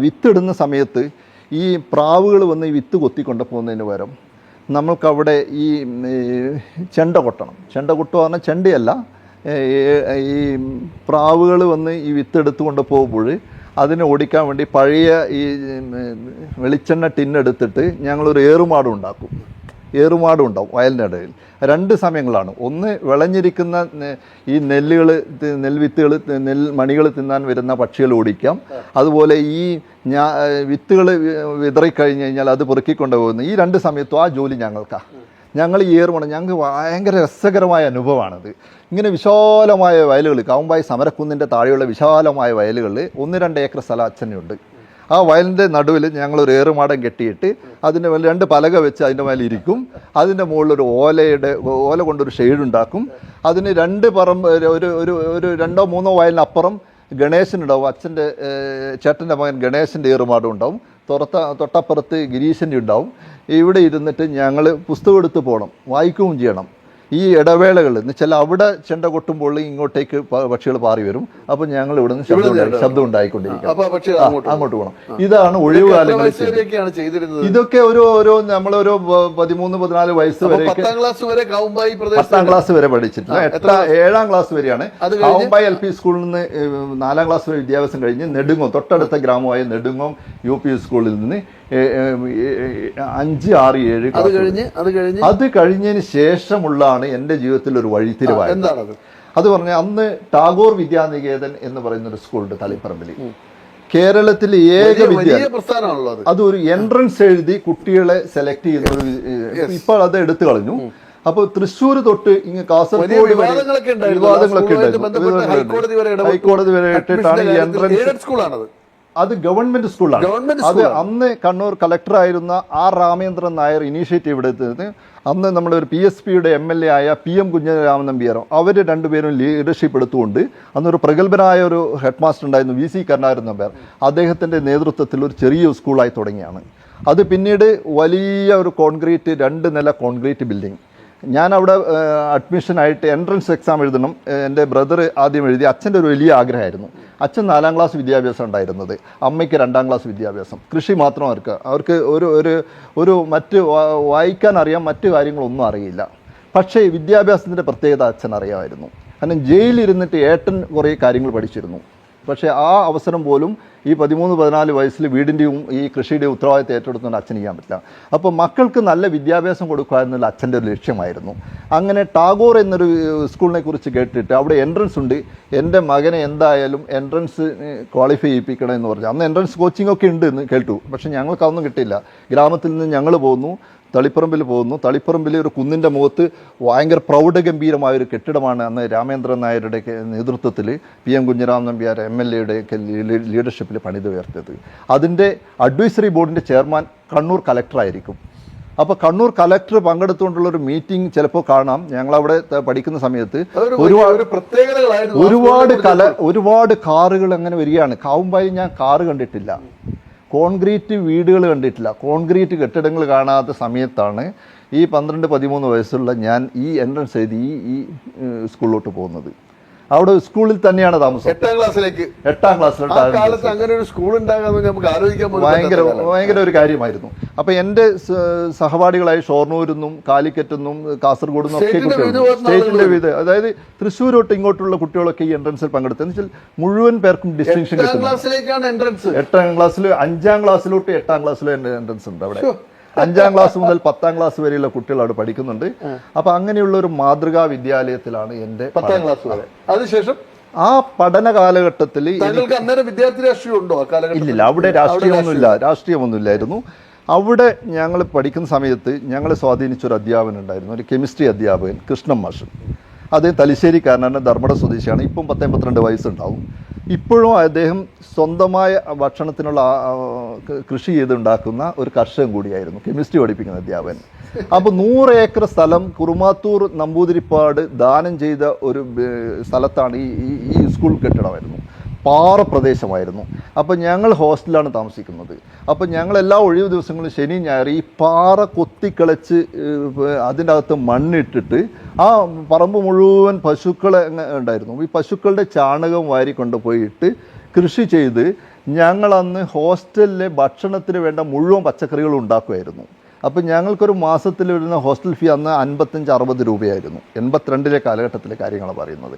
വിത്തിടുന്ന സമയത്ത് ഈ പ്രാവുകൾ വന്ന് ഈ വിത്ത് കൊത്തിക്കൊണ്ട് പോകുന്നതിന് പകരം നമ്മൾക്കവിടെ ഈ ചെണ്ട കൊട്ടണം. ചെണ്ട കൊട്ടുക പറഞ്ഞാൽ ചെണ്ടയല്ല, ഈ പ്രാവുകൾ വന്ന് ഈ വിത്തെടുത്ത് കൊണ്ട് പോകുമ്പോൾ അതിനെ ഓടിക്കാൻ വേണ്ടി പഴയ ഈ വെളിച്ചെണ്ണ ടിന്നെടുത്തിട്ട് ഞങ്ങളൊരു ഏറുമാടും ഉണ്ടാക്കും. ഏറുമാടും ഉണ്ടാവും വയലിൻ്റെ ഇടയിൽ. രണ്ട് സമയങ്ങളാണ്. ഒന്ന് വിളഞ്ഞിരിക്കുന്ന ഈ നെൽവിത്തുകൾ നെൽമണികൾ തിന്നാൻ വരുന്ന പക്ഷികൾ ഓടിക്കാം. അതുപോലെ ഈ വിത്തുകൾ വിതറിക്കഴിഞ്ഞ് കഴിഞ്ഞാൽ അത് പെറുക്കിക്കൊണ്ട് പോകുന്നു. ഈ രണ്ട് സമയത്തും ആ ജോലി ഞങ്ങൾക്കാണ്. ഞങ്ങൾ ഈ ഏറുമാണ്. ഞങ്ങൾക്ക് ഭയങ്കര രസകരമായ അനുഭവമാണത്. ഇങ്ങനെ വിശാലമായ വയലുകൾ, കാവുമ്പായി സമരക്കുന്നിൻ്റെ താഴെയുള്ള വിശാലമായ വയലുകളിൽ 1-2 ഏക്കർ സ്ഥലം അച്ഛനുണ്ട്. ആ വയലിൻ്റെ നടുവിൽ ഞങ്ങളൊരു ഏറുമാടം കെട്ടിയിട്ട് അതിൻ്റെ മേലെ 2 പലക വെച്ച് അതിൻ്റെ മേലെ ഇരിക്കും. അതിൻ്റെ മുകളിലൊരു ഓല കൊണ്ടൊരു ഷെയ്ഡുണ്ടാക്കും. അതിന് 2 പറമ്പ് ഒരു 2-3 വയലിനപ്പുറം ഗണേശനുണ്ടാവും. അച്ഛൻ്റെ ചേട്ടൻ്റെ മകൻ ഗണേശൻ്റെ ഏറുമാടും ഉണ്ടാവും. തൊട്ടപ്പുറത്ത് ഗിരീശൻ്റെ ഉണ്ടാവും. ഇവിടെ ഇരുന്നിട്ട് ഞങ്ങൾ പുസ്തകം എടുത്ത് പോകണം, വായിക്കുകയും ചെയ്യണം. ഈ ഇടവേളകൾ എന്ന് വെച്ചാൽ അവിടെ ചെണ്ട കൊട്ടുമ്പോൾ ഇങ്ങോട്ടേക്ക് പക്ഷികൾ പാറി വരും. അപ്പം ഞങ്ങൾ ഇവിടെ നിന്ന് ശബ്ദം ഉണ്ടായിക്കൊണ്ടിരിക്കും. അങ്ങോട്ട് പോകണം. ഇതാണ് ഒഴിവുകാലങ്ങളിൽ ഇതൊക്കെ ഓരോ നമ്മളൊരു 13-14 വയസ്സ് വരെ 10ാം ക്ലാസ് വരെ പഠിച്ചിട്ടില്ല. 7ാം ക്ലാസ് വരെയാണ്. കാവുമ്പായി LP സ്കൂളിൽ നിന്ന് 4ാം ക്ലാസ് വരെ വിദ്യാഭ്യാസം കഴിഞ്ഞ് നെടുങ്ങോം, തൊട്ടടുത്ത ഗ്രാമമായ നെടുങ്ങോം UP സ്കൂളിൽ നിന്ന് 5, 6, 7 അത് കഴിഞ്ഞതിന് ശേഷമുള്ളതാണ് എൻ്റെ ജീവിതത്തിൽ ഒരു വഴിത്തിരിവായത്. അത് പറഞ്ഞാൽ അന്ന് ടാഗോർ വിദ്യാനികേതൻ എന്ന് പറയുന്ന ഒരു സ്കൂളുണ്ട് തളിപ്പറമ്പിൽ. കേരളത്തിലെ ഏക വിദ്യാലയം. അതൊരു എൻട്രൻസ് എഴുതി കുട്ടികളെ സെലക്ട് ചെയ്യുന്നത്. ഇപ്പോൾ അത് എടുത്തു കളഞ്ഞു. അപ്പൊ തൃശ്ശൂർ തൊട്ട് ഇങ്ങ് കാസർഗോഡ് വിവാദങ്ങളൊക്കെ ഉണ്ടായിരുന്നു. ഹൈക്കോടതി വരെ ഇട്ടിട്ടാണ് ഈ എൻട്രൻസ്. അത് ഗവൺമെന്റ് സ്കൂളാണ്. അത് അന്ന് കണ്ണൂർ കളക്ടറായിരുന്ന R. രാമേന്ദ്രൻ നായർ ഇനീഷ്യേറ്റീവ് എടുത്തത്. അന്ന് നമ്മളൊരു PSPയുടെ MLA ആയ PM കുഞ്ഞിരാമൻ നമ്പ്യാരോ അവർ രണ്ടുപേരും ലീഡർഷിപ്പ് എടുത്തുകൊണ്ട് അന്നൊരു പ്രഗത്ഭനായ ഒരു ഹെഡ് മാസ്റ്റർ ഉണ്ടായിരുന്നു, VC കരുണാകരൻ നമ്പ്യാർ. അദ്ദേഹത്തിൻ്റെ നേതൃത്വത്തിൽ ഒരു ചെറിയ സ്കൂളായി തുടങ്ങിയാണ്. അത് പിന്നീട് വലിയ ഒരു 2 നില കോൺക്രീറ്റ് ബിൽഡിംഗ്. ഞാൻ അവിടെ അഡ്മിഷനായിട്ട് എൻട്രൻസ് എക്സാം എഴുതണം. എൻ്റെ ബ്രദർ ആദ്യം എഴുതി. അച്ഛൻ്റെ ഒരു വലിയ ആഗ്രഹമായിരുന്നു. അച്ഛൻ 4ാം ക്ലാസ് വിദ്യാഭ്യാസം ഉണ്ടായിരുന്നത്, അമ്മയ്ക്ക് 2ാം ക്ലാസ് വിദ്യാഭ്യാസം. കൃഷി മാത്രം അവർക്ക് ഒരു മറ്റ് വായിക്കാൻ അറിയാം, മറ്റു കാര്യങ്ങളൊന്നും അറിയില്ല. പക്ഷേ വിദ്യാഭ്യാസത്തിൻ്റെ പ്രത്യേകത അച്ഛൻ അറിയാമായിരുന്നു. കാരണം ജയിലിരുന്നിട്ട് ഏട്ടൻ കുറേ കാര്യങ്ങൾ പഠിച്ചിരുന്നു. പക്ഷേ ആ അവസരം പോലും ഈ 13-14 വയസ്സിൽ വീടിൻ്റെയും ഈ കൃഷിയുടെയും ഉത്തരവാദിത്തം ഏറ്റെടുത്തുകൊണ്ട് അച്ഛന് ചെയ്യാൻ പറ്റില്ല. അപ്പോൾ മക്കൾക്ക് നല്ല വിദ്യാഭ്യാസം കൊടുക്കുക എന്നുള്ള അച്ഛൻ്റെ ഒരു ലക്ഷ്യമായിരുന്നു. അങ്ങനെ ടാഗോർ എന്നൊരു സ്കൂളിനെ കുറിച്ച് കേട്ടിട്ട് അവിടെ എൻട്രൻസ് ഉണ്ട്, എൻ്റെ മകനെ എന്തായാലും എൻട്രൻസ് ക്വാളിഫൈ ചെയ്യിപ്പിക്കണം എന്ന് പറഞ്ഞു. അന്ന് എൻട്രൻസ് കോച്ചിങ് ഒക്കെ ഉണ്ട് എന്ന് കേട്ടു. പക്ഷേ ഞങ്ങൾക്കതൊന്നും കിട്ടില്ല. ഗ്രാമത്തിൽ നിന്ന് ഞങ്ങൾ പോകുന്നു, തളിപ്പറമ്പിൽ പോകുന്നു. തളിപ്പറമ്പിൽ ഒരു കുന്നിൻ്റെ മുഖത്ത് ഭയങ്കര പ്രൗഢഗംഭീരമായൊരു കെട്ടിടമാണ് അന്ന് രാമേന്ദ്രൻ നായരുടെ നേതൃത്വത്തിൽ PM കുഞ്ഞിരാമൻ നമ്പ്യാർ MLAയുടെ ലീഡർഷിപ്പിൽ പണിതുയർത്തിയത്. അതിൻ്റെ അഡ്വൈസറി ബോർഡിൻ്റെ ചെയർമാൻ കണ്ണൂർ കലക്ടറായിരിക്കും. അപ്പോൾ കണ്ണൂർ കലക്ടർ പങ്കെടുത്തുകൊണ്ടുള്ളൊരു മീറ്റിംഗ് ചിലപ്പോൾ കാണാം. ഞങ്ങളവിടെ പഠിക്കുന്ന സമയത്ത് ഒരുപാട് കാറുകൾ അങ്ങനെ വരികയാണ്. കാവുമ്പായി ഞാൻ കാറ് കണ്ടിട്ടില്ല, കോൺക്രീറ്റ് വീടുകൾ കണ്ടിട്ടില്ല, കോൺക്രീറ്റ് കെട്ടിടങ്ങൾ കാണാത്ത സമയത്താണ് ഈ 12-13 വയസ്സുള്ള ഞാൻ ഈ എൻട്രൻസ് എഴുതി ഈ സ്കൂളിലോട്ട് പോകുന്നത്. അവിടെ സ്കൂളിൽ തന്നെയാണ് താമസം. 8ാം ക്ലാസ്സിലോട്ട് അങ്ങനെ ഒരു സ്കൂൾ നമുക്ക് ആലോചിക്കാൻ ഭയങ്കര ഒരു കാര്യമായിരുന്നു. അപ്പൊ എൻ്റെ സഹപാഠികളായി ഷൊർണൂരിൽ നിന്നും കാലിക്കറ്റിൽ നിന്നും കാസർഗോഡ് നിന്നും ഒക്കെ കുട്ടികൾ, സ്റ്റേറ്റിന്റെ വിവിധ, അതായത് തൃശ്ശൂരോട്ട് ഇങ്ങോട്ടുള്ള കുട്ടികളൊക്കെ ഈ എൻട്രൻസിൽ പങ്കെടുത്തു. എന്ന് വെച്ചാൽ മുഴുവൻ പേർക്കും ഡിസ്റ്റിങ്ഷൻ കിട്ടുന്നു. 8ാം ക്ലാസ്സിൽ 5ാം ക്ലാസ്സിലോട്ട് 8ാം ക്ലാസ്സിലും എൻട്രൻസ് ഉണ്ട് അവിടെ. 5ാം ക്ലാസ് മുതൽ 10ാം ക്ലാസ് വരെയുള്ള കുട്ടികൾ അവിടെ പഠിക്കുന്നുണ്ട്. അപ്പൊ അങ്ങനെയുള്ള ഒരു മാതൃകാ വിദ്യാലയത്തിലാണ് എൻ്റെ 10ാം ക്ലാസ് വരെ. അതിനുശേഷം ആ പഠന കാലഘട്ടത്തിൽ താങ്കൾക്ക് അന്നേരം വിദ്യാർത്ഥി രാഷ്ട്രീയം ഉണ്ടോ ആ കാലഘട്ടത്തിൽ? ഇല്ലില്ല, അവിടെ രാഷ്ട്രീയമൊന്നുമില്ലായിരുന്നു. അവിടെ ഞങ്ങൾ പഠിക്കുന്ന സമയത്ത് ഞങ്ങളെ സ്വാധീനിച്ചൊരു അധ്യാപകൻ ഉണ്ടായിരുന്നു, ഒരു കെമിസ്ട്രി അധ്യാപകൻ കൃഷ്ണൻ മാഷ്. അദ്ദേഹം തലശ്ശേരിക്കാരനാണ്, ധർമ്മട സ്വദേശിയാണ്. ഇപ്പം 10-12 വയസ്സുണ്ടാവും. ഇപ്പോഴും അദ്ദേഹം സ്വന്തമായ ഭക്ഷണത്തിനുള്ള കൃഷി ചെയ്തുണ്ടാക്കുന്ന ഒരു കർഷകൻ കൂടിയായിരുന്നു, കെമിസ്ട്രി പഠിപ്പിക്കുന്ന അധ്യാപകൻ. അപ്പോൾ 100 ഏക്കർ സ്ഥലം കുറുമാത്തൂർ നമ്പൂതിരിപ്പാട് ദാനം ചെയ്ത ഒരു സ്ഥലത്താണ് ഈ സ്കൂൾ കെട്ടിടമായിരുന്നു. പാറ പ്രദേശമായിരുന്നു. അപ്പോൾ ഞങ്ങൾ ഹോസ്റ്റലാണ് താമസിക്കുന്നത്. അപ്പോൾ ഞങ്ങൾ എല്ലാ ഒഴിവ് ദിവസങ്ങളും ശനി ഞായർ ഈ പാറ കൊത്തിക്കിളച്ച് അതിൻ്റെ അകത്ത് മണ്ണിട്ടിട്ട് ആ പറമ്പ് മുഴുവൻ പശുക്കളെ ഉണ്ടായിരുന്നു. ഈ പശുക്കളുടെ ചാണകം വാരി കൊണ്ടുപോയിട്ട് കൃഷി ചെയ്ത് ഞങ്ങളന്ന് ഹോസ്റ്റലിലെ ഭക്ഷണത്തിന് വേണ്ട മുഴുവൻ പച്ചക്കറികളും ഉണ്ടാക്കുമായിരുന്നു. അപ്പോൾ ഞങ്ങൾക്കൊരു മാസത്തിൽ വരുന്ന ഹോസ്റ്റൽ ഫീ അന്ന് 55-60 രൂപയായിരുന്നു. 82 കാലഘട്ടത്തിലെ കാര്യങ്ങളാണ് പറയുന്നത്.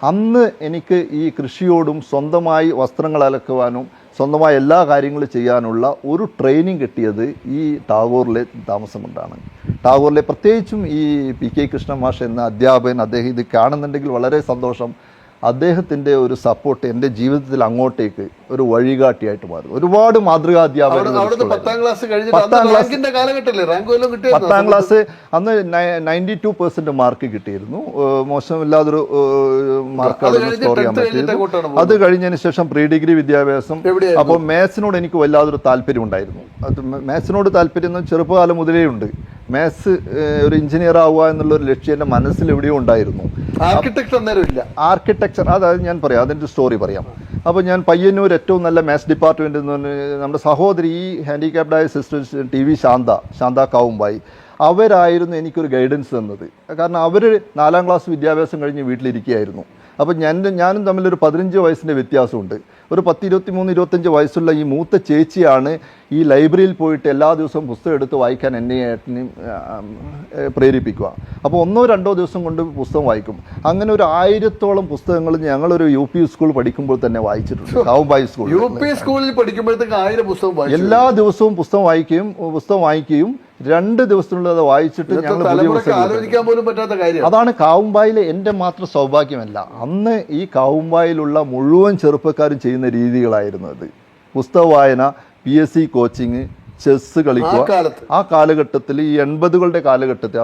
അന്ന് എനിക്ക് ഈ കൃഷിയോടും സ്വന്തമായി വസ്ത്രങ്ങൾ അലക്കുവാനും സ്വന്തമായി എല്ലാ കാര്യങ്ങളും ചെയ്യാനുള്ള ഒരു ട്രെയിനിങ് കിട്ടിയത് ഈ ടാഗോറിലെ താമസം കൊണ്ടാണ്. ടാഗോറിലെ പ്രത്യേകിച്ചും ഈ PK കൃഷ്ണൻ മാഷ് എന്ന അധ്യാപകൻ, അദ്ദേഹം ഇത് കാണുന്നുണ്ടെങ്കിൽ വളരെ സന്തോഷം. അദ്ദേഹത്തിൻ്റെ ഒരു സപ്പോർട്ട് എൻ്റെ ജീവിതത്തിൽ അങ്ങോട്ടേക്ക് ഒരു വഴികാട്ടിയായിട്ട് മാറും. ഒരുപാട് മാതൃകാ അധ്യാപകർ. 10ാം ക്ലാസ് അന്ന് 92% മാർക്ക് കിട്ടിയിരുന്നു. മോശമില്ലാതൊരു മാർക്കാണ് സ്കോർ ചെയ്യാൻ പറ്റിയത്. അത് കഴിഞ്ഞതിന് ശേഷം പ്രീ ഡിഗ്രി വിദ്യാഭ്യാസം. അപ്പോൾ മാത്സിനോട് എനിക്ക് വല്ലാതൊരു താല്പര്യം ഉണ്ടായിരുന്നു. അത് മാത്സിനോട് താല്പര്യം ചെറുപ്പകാലം മുതലേ ഉണ്ട്. മാത്സ് ഒരു എഞ്ചിനീയർ ആവുക എന്നുള്ളൊരു ലക്ഷ്യം എൻ്റെ മനസ്സിൽ എവിടെയോ ഉണ്ടായിരുന്നു. ആർക്കിടെക്ചർ അതായത് ഞാൻ പറയാം, അതിൻ്റെ സ്റ്റോറി പറയാം. അപ്പോൾ ഞാൻ പയ്യന്നൂർ ഏറ്റവും നല്ല മാത്സ് ഡിപ്പാർട്ട്മെൻറ്റ് എന്ന് പറഞ്ഞ് നമ്മുടെ സഹോദരി ഈ ഹാൻഡിക്യാപ്ഡായ സിസ്റ്റേഴ്സ് TV ശാന്ത കാവുമ്പായി, അവരായിരുന്നു എനിക്കൊരു ഗൈഡൻസ് തന്നത്. കാരണം അവർ 4ാം ക്ലാസ് വിദ്യാഭ്യാസം കഴിഞ്ഞ് വീട്ടിലിരിക്കുകയായിരുന്നു. അപ്പോൾ ഞാനും തമ്മിലൊരു 15 വയസ്സിൻ്റെ വ്യത്യാസമുണ്ട്. ഒരു 10-23-25 വയസ്സുള്ള ഈ മൂത്ത ചേച്ചിയാണ് ഈ ലൈബ്രറിയിൽ പോയിട്ട് എല്ലാ ദിവസവും പുസ്തകം എടുത്ത് വായിക്കാൻ എന്നെ ഏട്ടനെയും പ്രേരിപ്പിക്കുക. അപ്പോൾ 1-2 ദിവസം കൊണ്ട് പുസ്തകം വായിക്കും. അങ്ങനെ ഒരു 1000-ഓളം പുസ്തകങ്ങൾ ഞങ്ങളൊരു UP സ്കൂൾ പഠിക്കുമ്പോൾ തന്നെ വായിച്ചിട്ടുണ്ട്. കാവുമ്പായി സ്കൂളിൽ പഠിക്കുമ്പോഴത്തേക്ക് 1000 പുസ്തകം എല്ലാ ദിവസവും പുസ്തകം വായിക്കുകയും 2 ദിവസത്തിനുള്ളിൽ അത് വായിച്ചിട്ട് ഞങ്ങൾ അതാണ് കാവുമ്പായിലെ എൻ്റെ മാത്രം സൗഭാഗ്യമല്ല. അന്ന് ഈ കാവുമ്പായിലുള്ള മുഴുവൻ ചെറുപ്പക്കാരും ചെയ്യുന്ന രീതികളായിരുന്നു അത്. പുസ്തക വായന, PSC കോച്ചിങ്, ചെസ് കളിക്കുക. ആ കാലഘട്ടത്തിൽ ഈ 80കളുടെ കാലഘട്ടത്തിൽ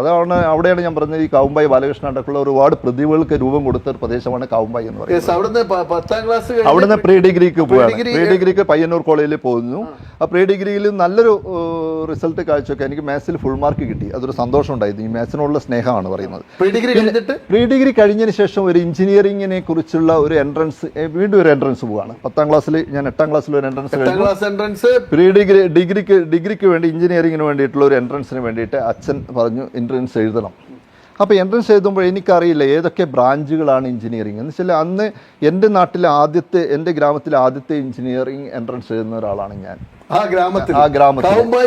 അവിടെയാണ് ഞാൻ പറഞ്ഞത് ഈ കാവുമ്പായി ബാലകൃഷ്ണ അടക്കമുള്ള ഒരുപാട് പ്രതിഭകൾക്ക് രൂപം കൊടുത്ത ഒരു പ്രദേശമാണ് കാവുമ്പായി എന്ന് പറയുന്നത്. അവിടുന്ന് പ്രീ ഡിഗ്രിക്ക് പോവുകയാണ്. പ്രീ ഡിഗ്രിക്ക് പയ്യന്നൂർ കോളേജിൽ പോകുന്നു. ആ പ്രീ ഡിഗ്രിയിൽ നല്ലൊരു റിസൾട്ട് കാഴ്ചയൊക്കെ എനിക്ക് മാത്സിൽ ഫുൾ മാർക്ക് കിട്ടി. അതൊരു സന്തോഷം ഉണ്ടായിരുന്നു. ഈ മാത്സിനോടുള്ള സ്നേഹമാണ് പറയുന്നത്. പ്രീ ഡിഗ്രി കഴിഞ്ഞതിന് ശേഷം ഒരു എഞ്ചിനീയറിംഗിനെ കുറിച്ചുള്ള ഒരു എൻട്രൻസ്, വീണ്ടും ഒരു എൻട്രൻസ് പോവുകയാണ്. 10ാം ക്ലാസ്സിൽ ഞാൻ 8ാം ക്ലാസ്സിൽ ഒരു എൻട്രൻസ് പ്രീ ഡിഗ്രിക്ക് വേണ്ടി എഞ്ചിനീയറിങ്ങിന് വേണ്ടിയിട്ടുള്ള ഒരു എൻട്രൻസിന് വേണ്ടിയിട്ട് അച്ഛൻ പറഞ്ഞു എൻട്രൻസ് എഴുതണം. അപ്പോൾ എൻട്രൻസ് എഴുതുമ്പോൾ എനിക്കറിയില്ല ഏതൊക്കെ ബ്രാഞ്ചുകളാണ് എഞ്ചിനീയറിംഗ് എന്ന് വെച്ചാൽ. അന്ന് എൻ്റെ നാട്ടിലെ എൻ്റെ ഗ്രാമത്തിലെ ആദ്യത്തെ എഞ്ചിനീയറിംഗ് എൻട്രൻസ് എഴുതുന്ന ഒരാളാണ് ഞാൻ. ആ ഗ്രാമത്തിൽ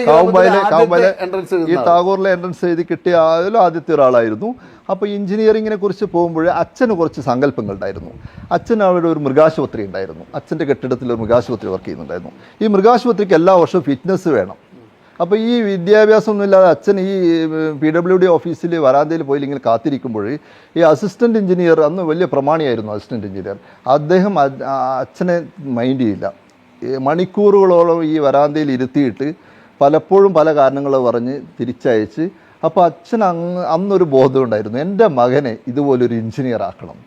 കാവുമ്പായിലെ ഈ ടാഗോറിലെ എൻട്രൻസ് എഴുതി കിട്ടിയ അതിലും ആദ്യത്തെ ഒരാളായിരുന്നു. അപ്പോൾ എഞ്ചിനീയറിങ്ങിനെ കുറിച്ച് പോകുമ്പോൾ അച്ഛന് കുറച്ച് സങ്കല്പങ്ങൾ ഉണ്ടായിരുന്നു. അച്ഛന് അവിടെ ഒരു മൃഗാശുപത്രി ഉണ്ടായിരുന്നു. അച്ഛൻ്റെ കെട്ടിടത്തിൽ ഒരു മൃഗാശുപത്രി വർക്ക് ചെയ്യുന്നുണ്ടായിരുന്നു. ഈ മൃഗാശുപത്രിക്ക് എല്ലാ വർഷവും ഫിറ്റ്നസ് വേണം. അപ്പോൾ ഈ വിദ്യാഭ്യാസമൊന്നുമില്ലാതെ അച്ഛൻ ഈ PWD ഓഫീസിൽ വരാന്തയിൽ പോയില്ലെങ്കിൽ കാത്തിരിക്കുമ്പോൾ ഈ അസിസ്റ്റൻറ്റ് എഞ്ചിനീയർ, അന്ന് വലിയ പ്രമാണിയായിരുന്നു അസിസ്റ്റൻറ്റ് എഞ്ചിനീയർ, അദ്ദേഹം അച്ഛനെ മൈൻഡ് ചെയ്യില്ല. മണിക്കൂറുകളോളം ഈ വരാന്തയിൽ ഇരുത്തിയിട്ട് പലപ്പോഴും പല കാരണങ്ങൾ പറഞ്ഞ് തിരിച്ചയച്ച്. അപ്പോൾ അച്ഛൻ അന്നൊരു ബോധം ഉണ്ടായിരുന്നു, എൻ്റെ മകനെ ഇതുപോലൊരു എഞ്ചിനീയർ ആക്കണം.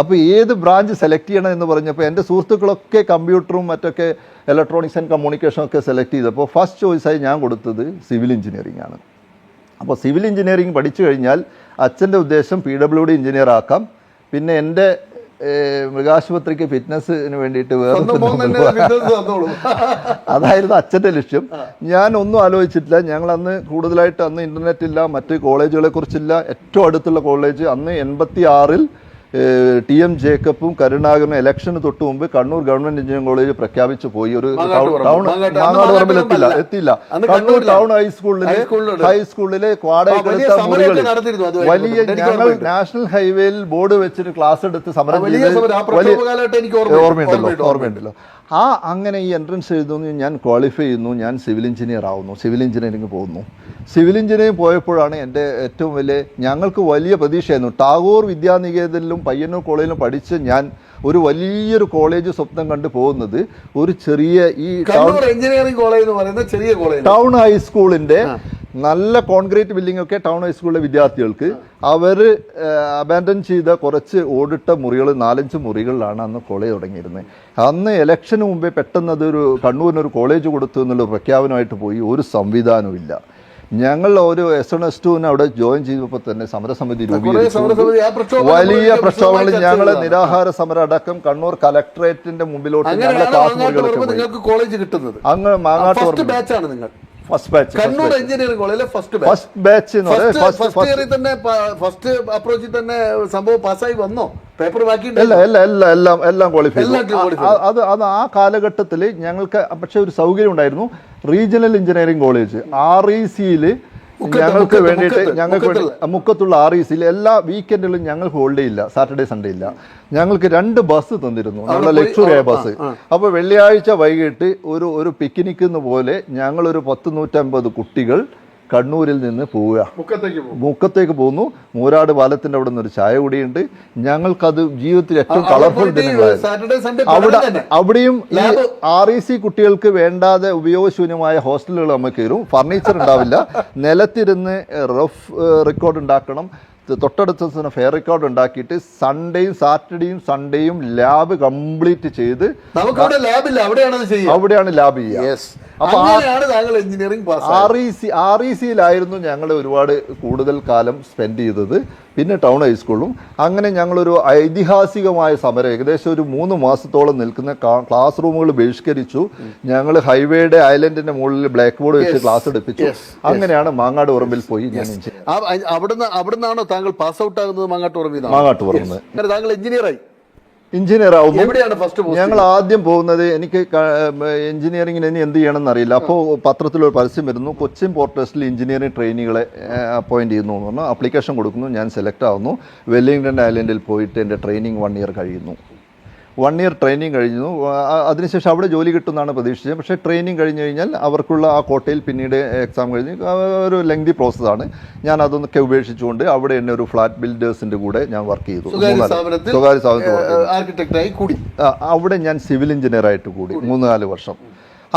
അപ്പോൾ ഏത് ബ്രാഞ്ച് സെലക്ട് ചെയ്യണം എന്ന് പറഞ്ഞപ്പോൾ എൻ്റെ സുഹൃത്തുക്കളൊക്കെ കമ്പ്യൂട്ടറും മറ്റൊക്കെ ഇലക്ട്രോണിക്സ് ആൻഡ് കമ്മ്യൂണിക്കേഷൻ ഒക്കെ സെലക്ട് ചെയ്തപ്പോൾ ഫസ്റ്റ് ചോയ്സായി ഞാൻ കൊടുത്തത് സിവിൽ എഞ്ചിനീയറിംഗ് ആണ്. അപ്പോൾ സിവിൽ എഞ്ചിനീയറിംഗ് പഠിച്ചു കഴിഞ്ഞാൽ അച്ഛൻ്റെ ഉദ്ദേശം PWD എഞ്ചിനീയർ ആക്കാം, പിന്നെ എൻ്റെ മൃഗാശുപത്രിക്ക് ഫിറ്റ്നസ്സിന് വേണ്ടിയിട്ട് അതായിരുന്നു അച്ഛൻ്റെ ലക്ഷ്യം. ഞാൻ ഒന്നും ആലോചിച്ചിട്ടില്ല. ഞങ്ങൾ അന്ന് കൂടുതലായിട്ട് അന്ന് ഇൻ്റർനെറ്റ് ഇല്ല, മറ്റ് കോളേജുകളെ കുറിച്ചില്ല. ഏറ്റവും അടുത്തുള്ള കോളേജ് അന്ന് 86-ൽ TM ജേക്കബും കരുണാകരനും ഇലക്ഷന് തൊട്ട് മുമ്പ് കണ്ണൂർ ഗവൺമെന്റ് എഞ്ചിനീയറിംഗ് കോളേജ് പ്രഖ്യാപിച്ചു പോയി. ഒരു ടൗൺ മാങ്ങാട് പറമ്പിൽ എത്തിയില്ല. കണ്ണൂർ ടൗൺ ഹൈസ്കൂളിലെ ക്വാഡയെടുത്ത മുറികളിൽ വലിയ ഞങ്ങൾ നാഷണൽ ഹൈവേയിൽ ബോർഡ് വെച്ചിട്ട് ക്ലാസ് എടുത്ത് സമരം ചെയ്ത് ഓർമ്മയുണ്ടല്ലോ. അങ്ങനെ ഈ എൻട്രൻസ് എഴുതുന്നു, ഞാൻ ക്വാളിഫൈ ചെയ്യുന്നു, ഞാൻ സിവിൽ എഞ്ചിനീയർ ആവുന്നു, സിവിൽ എഞ്ചിനീയറിംഗ് പോകുന്നു. സിവിൽ എഞ്ചിനീയറിംഗ് പോയപ്പോഴാണ് എൻ്റെ ഏറ്റവും വലിയ, ഞങ്ങൾക്ക് വലിയ പ്രതീക്ഷയായിരുന്നു. ടാഗോർ വിദ്യാനികേതനിലും പയ്യന്നൂർ കോളേജിലും പഠിച്ച് ഞാൻ ഒരു വലിയൊരു കോളേജ് സ്വപ്നം കണ്ട് പോകുന്നത് ഒരു ചെറിയ ഈ എഞ്ചിനീയറിംഗ് കോളേജ് എന്ന് പറയുന്ന ചെറിയ കോളേജ്, ടൗൺ ഹൈസ്കൂളിൻ്റെ നല്ല കോൺക്രീറ്റ് ബിൽഡിംഗ് ഒക്കെ ടൗൺ ഹൈസ്കൂളിലെ വിദ്യാർത്ഥികൾക്ക് അവർ അബാൻഡൻ ചെയ്ത കുറച്ച് ഓടിട്ട മുറികൾ, 4-5 മുറികളിലാണ് അന്ന് കോളേജ് തുടങ്ങിയിരുന്നത്. അന്ന് ഇലക്ഷന് മുമ്പേ പെട്ടെന്ന് അതൊരു കണ്ണൂരിനൊരു കോളേജ് കൊടുത്തു എന്നുള്ള പ്രഖ്യാപനമായിട്ട് പോയി. ഒരു സംവിധാനവും ഇല്ല. ഞങ്ങൾ ഒരു S1S2 അവിടെ ജോയിൻ ചെയ്തപ്പോൾ തന്നെ സമരസമിതി രൂപീകരിച്ചു. വലിയ പ്രക്ഷോഭങ്ങൾ, ഞങ്ങളെ നിരാഹാര സമരം അടക്കം കണ്ണൂർ കലക്ടറേറ്റിന്റെ മുമ്പിലോട്ട് ഞങ്ങളെ ക്ലാസ് മുറികളൊക്കെ കോളേജ് കിട്ടുന്നത്. അങ്ങ് മാങ്ങാട്ട് ബാച്ചാണ് നിങ്ങൾ, ഫസ്റ്റ് ബാച്ച്, കണ്ണൂർ എഞ്ചിനീയറിംഗ് കോളേജിലെ ഫസ്റ്റ് ബാച്ച് എന്ന് ഫസ്റ്റ് അപ്രോച്ചിൽ തന്നെ സംഭവം പാസ്സായി വന്നോ? പേപ്പർ ബാക്കി എല്ലാം ക്വാളിഫൈ. അത് ആ കാലഘട്ടത്തിൽ ഞങ്ങൾക്ക് പക്ഷെ ഒരു സൗകര്യം ഉണ്ടായിരുന്നു. റീജിയണൽ എഞ്ചിനീയറിംഗ് കോളേജ് RECയിൽ ഞങ്ങൾക്ക് വേണ്ടിയിട്ട്, മുക്കത്തുള്ള RECയിൽ എല്ലാ വീക്കെൻഡിലും ഞങ്ങൾക്ക് ഹോളിഡേ ഇല്ല, സാറ്റർഡേ സൺഡേ ഇല്ല. ഞങ്ങൾക്ക് 2 ബസ് തന്നിരുന്നു, നമ്മുടെ ലക്ഷറി ബസ്. അപ്പോൾ വെള്ളിയാഴ്ച വൈകിട്ട് ഒരു പിക്നിക് പോലെ ഞങ്ങളൊരു 100-150 കുട്ടികൾ കണ്ണൂരിൽ നിന്ന് പോവുക, മുക്കത്തേക്ക് പോകുന്നു. മൂരാട് പാലത്തിന്റെ അവിടെ നിന്ന് ഒരു ചായ കൂടിയുണ്ട്. ഞങ്ങൾക്കത് ജീവിതത്തിൽ ഏറ്റവും കളർഫുൾ ദിനങ്ങളായിരുന്നു. അവിടെയും ഈ REC കുട്ടികൾക്ക് വേണ്ടാതെ ഉപയോഗശൂന്യമായ ഹോസ്റ്റലുകൾ നമുക്ക് കയറും. ഫർണിച്ചർ ഉണ്ടാവില്ല, നിലത്തിരുന്ന് റഫ് റെക്കോർഡ് ഉണ്ടാക്കണം. തൊട്ടടുത്ത ദിവസം ഫെയർ റെക്കോർഡ് ഉണ്ടാക്കിയിട്ട് സാറ്റർഡേയും സൺഡേയും ലാബ് കംപ്ലീറ്റ് ചെയ്ത്, അവിടെയാണ് ലാബ് ചെയ്യുക. അപ്പൊ RECയിലായിരുന്നു ഞങ്ങൾ ഒരുപാട് കൂടുതൽ കാലം സ്പെൻഡ് ചെയ്തത്. പിന്നെ ടൗൺ ഹൈസ്കൂളും. അങ്ങനെ ഞങ്ങളൊരു ഐതിഹാസികമായ സമരം, ഏകദേശം ഒരു 3 മാസത്തോളം നിൽക്കുന്ന ക്ലാസ് റൂമുകൾ ബഹിഷ്കരിച്ചു. ഞങ്ങൾ ഹൈവേയുടെ ഐലൻഡിന്റെ മുകളിൽ ബ്ലാക്ക് ബോർഡ് വെച്ച് ക്ലാസ് എടുപ്പിച്ചു. അങ്ങനെയാണ് മാങ്ങാട് ഉറമ്പിൽ പോയി ഞാൻ അവിടുന്നാണോ താങ്കൾ പാസ് ഔട്ട് ആകുന്നത്? മാങ്ങാട്ട് ഉറമ്പ് താങ്കൾ എഞ്ചിനീയർ ആവുന്നു. ഞങ്ങൾ ആദ്യം പോകുന്നത്, എനിക്ക് എഞ്ചിനീയറിംഗിന് ഇനി എന്ത് ചെയ്യണമെന്ന് അറിയില്ല. അപ്പോൾ പത്രത്തിലൊരു പരസ്യം വരുന്നു, കൊച്ചിൻ പോർട്ട് ട്രസ്റ്റിൽ എഞ്ചിനീയറിംഗ് ട്രെയിനികളെ അപ്പോയിന്റ് ചെയ്യുന്നു എന്ന് പറഞ്ഞു. ആപ്ലിക്കേഷൻ കൊടുക്കുന്നു, ഞാൻ സെലക്ട് ആവുന്നു. വെല്ലിംഗ്ടൺ ഐലൻഡിൽ പോയിട്ട് എൻ്റെ ട്രെയിനിങ് 1 ഇയർ കഴിയുന്നു. 1 ഇയർ ട്രെയിനിങ് കഴിഞ്ഞു. അതിനുശേഷം അവിടെ ജോലി കിട്ടുമെന്നാണ് പ്രതീക്ഷിച്ചത്. പക്ഷേ ട്രെയിനിങ് കഴിഞ്ഞ് കഴിഞ്ഞാൽ അവർക്കുള്ള ആ കോട്ടയിൽ പിന്നീട് എക്സാം കഴിഞ്ഞ് ഒരു ലെങ്തി പ്രോസസ്സാണ്. ഞാൻ അതൊന്നൊക്കെ ഉപേക്ഷിച്ചുകൊണ്ട് അവിടെ എന്നെ ഒരു ഫ്ലാറ്റ് ബിൽഡേഴ്സിന്റെ കൂടെ ഞാൻ വർക്ക് ചെയ്തു. സ്വകാര്യ സ്ഥാപനത്തിൽ കൂടി. അവിടെ ഞാൻ സിവിൽ എഞ്ചിനീയർ ആയിട്ട് കൂടി 3-4 വർഷം.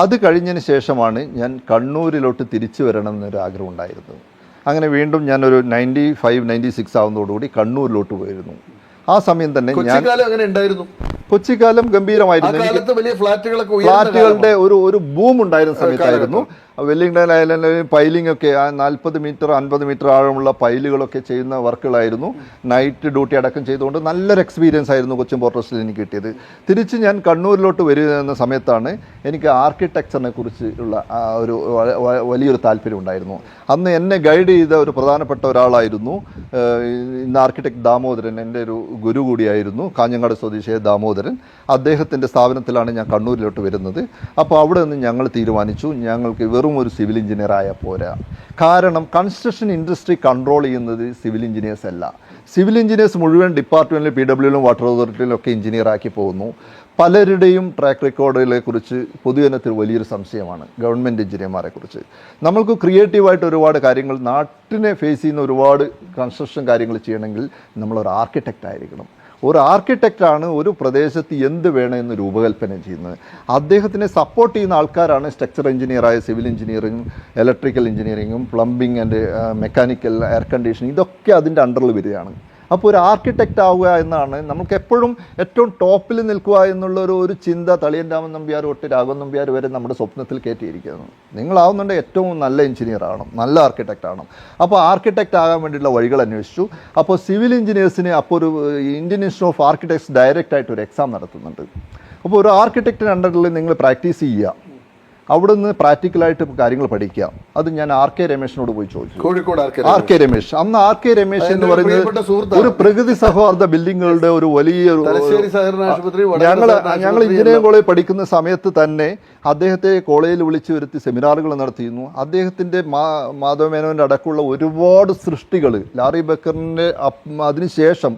അത് കഴിഞ്ഞതിന് ശേഷമാണ് ഞാൻ കണ്ണൂരിലോട്ട് തിരിച്ചു വരണം എന്നൊരു ആഗ്രഹം ഉണ്ടായിരുന്നത്. അങ്ങനെ വീണ്ടും ഞാനൊരു 95-96 ആവുന്നതോടുകൂടി കണ്ണൂരിലോട്ട് പോയിരുന്നു. ആ സമയം തന്നെ കൊച്ചിക്കാലം ഗംഭീരമായിരുന്നു. ഫ്ലാറ്റുകളുടെ ഒരു ബൂം ഉണ്ടായിരുന്ന സമയത്തായിരുന്നു. വെല്ലിംഗ്ടൺ ഐലൻഡിൽ പൈലിംഗ് ഒക്കെ 40 മീറ്റർ 50 മീറ്റർ ആഴമുള്ള പൈലുകളൊക്കെ ചെയ്യുന്ന വർക്കുകളായിരുന്നു. നൈറ്റ് ഡ്യൂട്ടി അടക്കം ചെയ്തുകൊണ്ട് നല്ലൊരു എക്സ്പീരിയൻസ് ആയിരുന്നു കൊച്ചിൻ പോർട്ട് ട്രസ്റ്റിൽ എനിക്ക് കിട്ടിയത്. തിരിച്ച് ഞാൻ കണ്ണൂരിലോട്ട് വരുന്ന സമയത്താണ് എനിക്ക് ആർക്കിടെക്ചറിനെ കുറിച്ച് ഉള്ള ഒരു വലിയൊരു താല്പര്യം ഉണ്ടായിരുന്നു. അന്ന് എന്നെ ഗൈഡ് ചെയ്ത ഒരു പ്രധാനപ്പെട്ട ഒരാളായിരുന്നു ഇന്ന് ആർക്കിടെക്ട് ദാമോദരൻ, എൻ്റെ ഒരു ഗുരു കൂടിയായിരുന്നു. കാഞ്ഞങ്ങാട് സ്വദേശിയായ ദാമോദരൻ. അദ്ദേഹത്തിൻ്റെ സ്ഥാപനത്തിലാണ് ഞാൻ കണ്ണൂരിലോട്ട് വരുന്നത്. അപ്പോൾ അവിടെ നിന്ന് ഞങ്ങൾ തീരുമാനിച്ചു, ഞങ്ങൾക്ക് വെറും ഒരു സിവിൽ എഞ്ചിനീയർ ആയാൽ പോരാ. കാരണം കൺസ്ട്രക്ഷൻ ഇൻഡസ്ട്രി കൺട്രോൾ ചെയ്യുന്നത് സിവിൽ എഞ്ചിനീയേഴ്സ് അല്ല. സിവിൽ എഞ്ചിനീയേഴ്സ് മുഴുവൻ ഡിപ്പാർട്ട്മെൻറ്റിൽ PWലും വാട്ടർ അതോറിറ്റിയിലും ഒക്കെ എഞ്ചിനീയറാക്കി പോകുന്നു. പലരുടെയും ട്രാക്ക് റെക്കോർഡുകളെ കുറിച്ച് പൊതുജനത്തിൽ വലിയൊരു സംശയമാണ് ഗവൺമെൻറ് എഞ്ചിനീയർമാരെ കുറിച്ച്. നമ്മൾക്ക് ക്രിയേറ്റീവായിട്ട് ഒരുപാട് കാര്യങ്ങൾ, നാട്ടിനെ ഫേസ് ചെയ്യുന്ന ഒരുപാട് കൺസ്ട്രക്ഷൻ കാര്യങ്ങൾ ചെയ്യണമെങ്കിൽ നമ്മളൊരു ആർക്കിടെക്റ്റ് ആയിരിക്കണം. ഒരു ആർക്കിടെക്റ്റാണ് ഒരു പ്രദേശത്ത് എന്ത് വേണമെന്ന് രൂപകൽപ്പന ചെയ്യുന്നത്. അദ്ദേഹത്തിനെ സപ്പോർട്ട് ചെയ്യുന്ന ആൾക്കാരാണ് സ്ട്രക്ചർ എഞ്ചിനീയറായ സിവിൽ എഞ്ചിനീയറിങ്ങും ഇലക്ട്രിക്കൽ എഞ്ചിനീയറിങ്ങും plumbing and mechanical air conditioning, ഇതൊക്കെ അതിൻ്റെ അണ്ടറിൽ വരികയാണ്. അപ്പോൾ ഒരു ആർക്കിടെക്റ്റ് ആവുക എന്നാണ് നമുക്ക് എപ്പോഴും ഏറ്റവും ടോപ്പിൽ നിൽക്കുക എന്നുള്ള ഒരു ചിന്ത തളിയൻ രാമൻ നമ്പ്യാർ തൊട്ട് രാഘവൻ നമ്പ്യാർ വരെ നമ്മുടെ സ്വപ്നത്തിൽ കയറ്റിയിരിക്കുന്നു. നിങ്ങളാവുന്നുണ്ട് ഏറ്റവും നല്ല എഞ്ചിനീയർ ആവണം, നല്ല ആർക്കിടെക്റ്റ് ആവണം. അപ്പോൾ ആർക്കിടെക്റ്റ് ആകാൻ വേണ്ടിയിട്ടുള്ള വഴികൾ അന്വേഷിച്ചു. അപ്പോൾ സിവിൽ എഞ്ചിനീയേഴ്സിന് അപ്പോൾ ഒരു ഇന്ത്യൻ ഇൻസ്റ്റിറ്റ്യൂട്ട് ഓഫ് ആർക്കിടെക്ട്സ് ഡയറക്റ്റായിട്ട് ഒരു എക്സാം നടത്തുന്നുണ്ട്. അപ്പോൾ ഒരു ആർക്കിടെക്റ്റിന് അണ്ടറിൽ നിങ്ങൾ പ്രാക്ടീസ് ചെയ്യുക, അവിടെ നിന്ന് പ്രാക്ടിക്കലായിട്ട് കാര്യങ്ങൾ പഠിക്കുക. അത് ഞാൻ RK രമേശിനോട് പോയി ചോദിച്ചു. കോഴിക്കോട് RK രമേശ്. അന്ന് RK രമേശ് എന്ന് പറയുന്നത് ഒരു പ്രകൃതി സൗഹാർദ്ദ ബിൽഡിങ്ങുകളുടെ ഒരു വലിയൊരു, ഞങ്ങൾ എഞ്ചിനീയറിംഗ് കോളേജ് പഠിക്കുന്ന സമയത്ത് തന്നെ അദ്ദേഹത്തെ കോളേജിൽ വിളിച്ചു വരുത്തി സെമിനാറുകൾ നടത്തിയിരുന്നു. അദ്ദേഹത്തിൻ്റെ മാധവ മേനോൻ്റെ അടക്കമുള്ള ഒരുപാട് സൃഷ്ടികൾ, ലാറി ബക്കറിൻ്റെ അതിനുശേഷം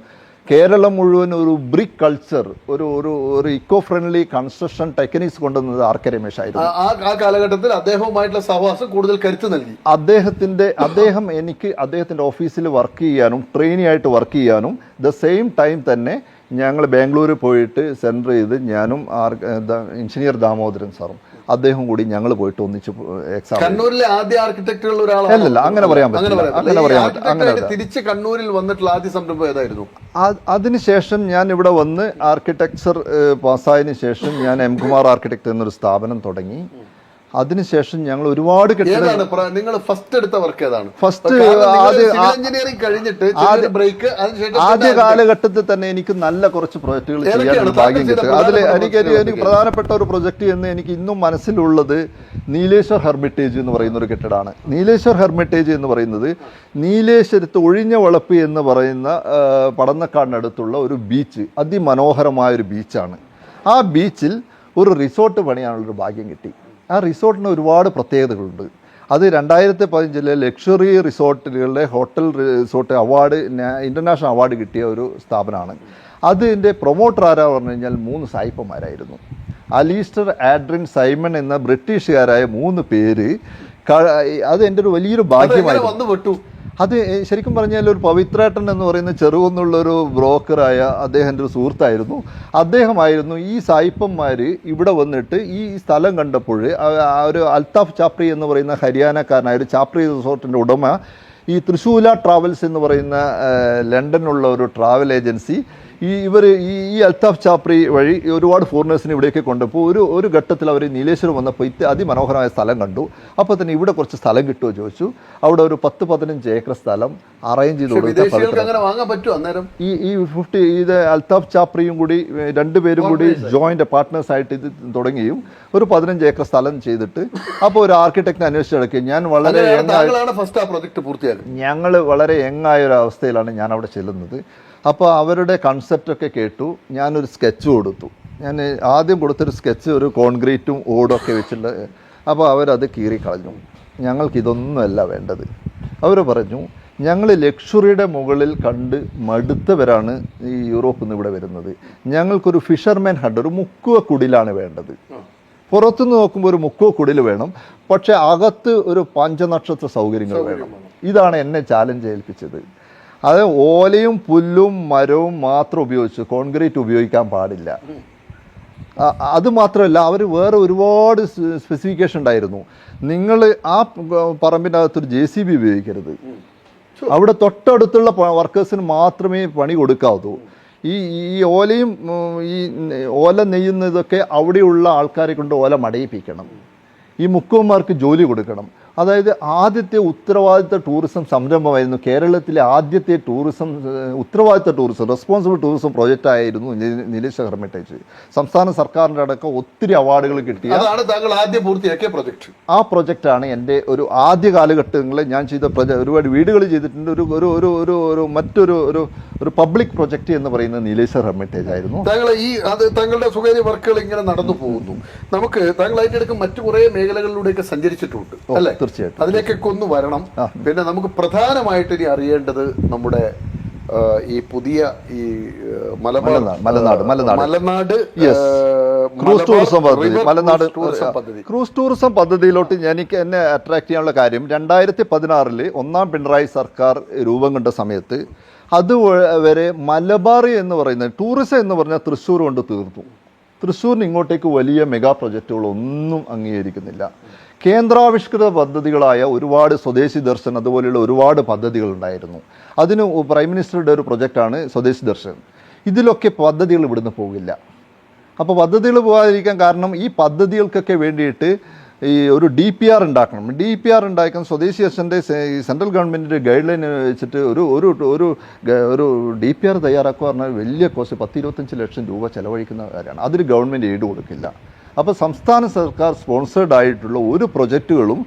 കേരളം മുഴുവൻ ഒരു ബ്രിക്ക് കൾച്ചർ, ഒരു ഒരു ഒരു ഇക്കോ ഫ്രണ്ട്ലി കൺസ്ട്രക്ഷൻ ടെക്നിക്സ് കൊണ്ടുവന്നത് ആർ കെ രമേശ് ആയിരുന്നു. ആ കാലഘട്ടത്തിൽ അദ്ദേഹവുമായിട്ടുള്ള സഹവാസം കൂടുതൽ കരുത്ത് നൽകി. അദ്ദേഹം എനിക്ക് അദ്ദേഹത്തിൻ്റെ ഓഫീസിൽ വർക്ക് ചെയ്യാനും ട്രെയിനി ആയിട്ട് വർക്ക് ചെയ്യാനും ദ സെയിം ടൈം തന്നെ ഞങ്ങൾ ബാംഗ്ലൂർ പോയിട്ട് സെൻറ്റർ ചെയ്ത് ഞാനും എഞ്ചിനീയർ ദാമോദരൻ സാറും അദ്ദേഹം കൂടി ഞങ്ങൾ പോയിട്ട് ഒന്നിച്ച് എക്സാം. കണ്ണൂരിലെ ആദ്യ ആർക്കിടെക്റ്റുകളിൽ ഒരാളാണ്. അല്ലല്ല, അങ്ങനെ പറയാൻ പറ്റില്ല. തിരിച്ച് കണ്ണൂരിൽ വന്നിട്ടുള്ള ആദ്യ സംരംഭം ഏതായിരുന്നു? അതിനുശേഷം ഞാൻ ഇവിടെ വന്ന് ആർക്കിടെക്ചർ പാസ്സായതിനു ശേഷം ഞാൻ എം കുമാർ ആർക്കിടെക്ട് എന്നൊരു സ്ഥാപനം തുടങ്ങി. അതിനുശേഷം ഞങ്ങൾ ഒരുപാട് നിങ്ങൾ ഫസ്റ്റ് എടുത്ത വർക്ക് ഏതാണ്? ആദ്യ കാലഘട്ടത്തിൽ തന്നെ എനിക്ക് നല്ല കുറച്ച് പ്രൊജക്ടുകൾ ചെയ്യാൻ ഭാഗ്യം കിട്ടും. അതിൽ എനിക്ക് പ്രധാനപ്പെട്ട ഒരു പ്രൊജക്ട് എന്ന് എനിക്ക് ഇന്നും മനസ്സിലുള്ളത് നീലേശ്വർ ഹെർമിറ്റേജ് എന്ന് പറയുന്ന ഒരു കെട്ടിടമാണ്. നീലേശ്വർ ഹെർമിറ്റേജ് എന്ന് പറയുന്നത് നീലേശ്വരത്ത് ഒഴിഞ്ഞ വളപ്പ് എന്ന് പറയുന്ന പടന്നക്കാടിനടുത്തുള്ള ഒരു ബീച്ച്, അതിമനോഹരമായ ഒരു ബീച്ചാണ്. ആ ബീച്ചിൽ ഒരു റിസോർട്ട് പണിയാനുള്ളൊരു ഭാഗ്യം കിട്ടി. ആ റിസോർട്ടിന് ഒരുപാട് പ്രത്യേകതകളുണ്ട്. അത് 2015 ലക്ഷറി റിസോർട്ടുകളുടെ hotel resort award, international award കിട്ടിയ ഒരു സ്ഥാപനമാണ്. അതിൻ്റെ പ്രൊമോട്ടർ ആരാ പറഞ്ഞു കഴിഞ്ഞാൽ 3 സായിപ്പന്മാരായിരുന്നു. അലീസ്റ്റർ, ആഡ്രിൻ, സൈമൺ എന്ന ബ്രിട്ടീഷുകാരായ 3 പേര്. അത് എൻ്റെ ഒരു വലിയൊരു ഭാഗ്യമായിരുന്നു. അത് ശരിക്കും പറഞ്ഞാൽ ഒരു പവിത്രേട്ടൻ എന്ന് പറയുന്ന ചെറുകുന്നുള്ളൊരു ബ്രോക്കറായ അദ്ദേഹത്തിൻ്റെ ഒരു സുഹൃത്തായിരുന്നു. അദ്ദേഹമായിരുന്നു ഈ സായിപ്പന്മാർ ഇവിടെ വന്നിട്ട് ഈ സ്ഥലം കണ്ടപ്പോൾ ഒരു അൽത്താഫ് ചാപ്രി എന്ന് പറയുന്ന ഹരിയാനക്കാരനായ ഒരു ചാപ്രി റിസോർട്ടിൻ്റെ ഉടമ ഈ തൃശൂല ട്രാവൽസ് എന്ന് പറയുന്ന ലണ്ടനിലുള്ള ഒരു ട്രാവൽ ഏജൻസി ഈ അൽത്താഫ് ചാപ്രി വഴി ഒരുപാട് ഫോറിനേഴ്സിനെ ഇവിടേക്ക് കൊണ്ടപ്പോൾ ഒരു ഘട്ടത്തിൽ അവർ നീലേശ്വരം വന്നപ്പോൾ അതിമനോഹരമായ സ്ഥലം കണ്ടു. അപ്പോൾ തന്നെ ഇവിടെ കുറച്ച് സ്ഥലം കിട്ടുമോ ചോദിച്ചു. അവിടെ ഒരു 10-15 ഏക്കർ സ്ഥലം അറേഞ്ച് ചെയ്ത് കൊടുത്ത ഇത് അൽത്താഫ് ചാപ്രിയും കൂടി 2 പേരും കൂടി ജോയിന്റ് പാർട്ട്നേഴ്സ് ആയിട്ട് ഇത് തുടങ്ങിയും ഒരു 15 ഏക്കർ സ്ഥലം ചെയ്തിട്ട് അപ്പോൾ ഒരു ആർക്കിടെക്റ്റിനെ അന്വേഷിച്ചെടുക്കുക. ഞങ്ങൾ വളരെ യങ്ങായ ഒരു അവസ്ഥയിലാണ് ഞാൻ അവിടെ ചെല്ലുന്നത്. അപ്പോൾ അവരുടെ കൺസെപ്റ്റൊക്കെ കേട്ടു. ഞാനൊരു സ്കെച്ച് കൊടുത്തു. ഞാൻ ആദ്യം കൊടുത്തൊരു സ്കെച്ച് ഒരു കോൺക്രീറ്റും ഓടൊക്കെ വെച്ചുള്ള. അപ്പോൾ അവരത് കീറിക്കളഞ്ഞു. ഞങ്ങൾക്കിതൊന്നുമല്ല വേണ്ടത്. അവർ പറഞ്ഞു ഞങ്ങൾ ലക്ഷറിയുടെ മുകളിൽ കണ്ട് മടുത്തവരാണ് ഈ യൂറോപ്പിൽ നിന്ന് ഇവിടെ വരുന്നത്. ഞങ്ങൾക്കൊരു ഫിഷർമാൻ ഹഡ്, ഒരു മുക്കുവ കുടിലാണ് വേണ്ടത്. പുറത്തുനിന്ന് നോക്കുമ്പോൾ ഒരു മുക്കുവ കുടിൽ വേണം, പക്ഷേ അകത്ത് ഒരു 5 നക്ഷത്ര സൗകര്യങ്ങൾ വേണം. ഇതാണ് എന്നെ ചാലഞ്ച് ഏൽപ്പിച്ചത്. അത് ഓലയും പുല്ലും മരവും മാത്രം ഉപയോഗിച്ചു, കോൺക്രീറ്റ് ഉപയോഗിക്കാൻ പാടില്ല. അത് മാത്രമല്ല, അവർ വേറെ ഒരുപാട് സ്പെസിഫിക്കേഷൻ ഉണ്ടായിരുന്നു. നിങ്ങൾ ആ പറമ്പിൻ്റെ അകത്തൊരു JCB ഉപയോഗിക്കരുത്. അവിടെ തൊട്ടടുത്തുള്ള വർക്കേഴ്സിന് മാത്രമേ പണി കൊടുക്കാവൂ. ഈ ഓലയും ഈ ഓല നെയ്യുന്നതൊക്കെ അവിടെയുള്ള ആൾക്കാരെ കൊണ്ട് ഓല മടയിപ്പിക്കണം. ഈ മുക്കുവന്മാർക്ക് ജോലി കൊടുക്കണം. അതായത് ആദ്യത്തെ ഉത്തരവാദിത്ത ടൂറിസം സംരംഭമായിരുന്നു കേരളത്തിലെ ആദ്യത്തെ ഉത്തരവാദിത്ത ടൂറിസം, റെസ്പോൺസിബിൾ ടൂറിസം പ്രോജക്റ്റ് ആയിരുന്നു നീലേശ്വർ ഹെർമിറ്റേജ്. സംസ്ഥാന സർക്കാരിൻ്റെ അടക്കം ഒത്തിരി അവാർഡുകൾ കിട്ടിയ ആ പ്രൊജക്റ്റാണ് എൻ്റെ ഒരു ആദ്യ കാലഘട്ടങ്ങളിൽ ഞാൻ ചെയ്ത ഒരുപാട് വീടുകൾ ചെയ്തിട്ടുണ്ട്. ഒരു മറ്റൊരു ഒരു പബ്ലിക് പ്രൊജക്റ്റ് എന്ന് പറയുന്നത് നീലേശ്വർ ഹെർമിറ്റേജ് ആയിരുന്നു. താങ്കളുടെ സ്വകാര്യ വർക്കുകൾ ഇങ്ങനെ നടന്നു പോകുന്നു. നമുക്ക് താങ്കൾ അതിൻ്റെ ഇടയ്ക്ക് മറ്റു കുറേ മേഖലകളിലൂടെയൊക്കെ സഞ്ചരിച്ചിട്ടുണ്ട് അല്ലേ? തീർച്ചയായിട്ടും അതിലേക്കൊക്കെ ഒന്ന് വരണം. പിന്നെ നമുക്ക് പ്രധാനമായിട്ട് ഇനി അറിയേണ്ടത് നമ്മുടെ ഈ പുതിയ ഈ മലനാട് ക്രൂസ് ടൂറിസം പദ്ധതിയിലോട്ട് എന്നെ അട്രാക്ട് ചെയ്യാനുള്ള കാര്യം 2016 ഒന്നാം പിണറായി സർക്കാർ രൂപം കൊണ്ട സമയത്ത് അതുവരെ മലബാർ എന്ന് പറയുന്നത് ടൂറിസം എന്ന് പറഞ്ഞാൽ തൃശ്ശൂർ കൊണ്ട് തീർന്നു. തൃശ്ശൂരിന് ഇങ്ങോട്ടേക്ക് വലിയ മെഗാ പ്രൊജക്റ്റുകളൊന്നും അംഗീകരിക്കുന്നില്ല. കേന്ദ്രാവിഷ്കൃത പദ്ധതികളായ ഒരുപാട് സ്വദേശി ദർശൻ അതുപോലെയുള്ള ഒരുപാട് പദ്ധതികളുണ്ടായിരുന്നു. അതിന് പ്രൈം മിനിസ്റ്ററുടെ ഒരു പ്രൊജക്റ്റാണ് സ്വദേശി ദർശൻ. ഇതിലൊക്കെ പദ്ധതികൾ ഇവിടുന്ന് പോകില്ല. അപ്പോൾ പദ്ധതികൾ പോകാതിരിക്കാൻ കാരണം ഈ പദ്ധതികൾക്കൊക്കെ വേണ്ടിയിട്ട് ഈ ഒരു DPR ഉണ്ടാക്കണം. DPR ഉണ്ടാക്കാൻ സ്വദേശി ദർശൻ്റെ സെൻട്രൽ ഗവൺമെൻറ്റിൻ്റെ ഗൈഡ് ലൈൻ വെച്ചിട്ട് ഒരു DPR തയ്യാറാക്കുക പറഞ്ഞാൽ വലിയ കോസ്റ്റ് 10-25 ലക്ഷം രൂപ ചിലവഴിക്കുന്ന കാര്യമാണ്. അതിന് ഗവൺമെൻറ് എയ്ഡ് കൊടുക്കില്ല. അപ്പോൾ സംസ്ഥാന സർക്കാർ സ്പോൺസേഡ് ആയിട്ടുള്ള ഒരു പ്രൊജക്റ്റുകളും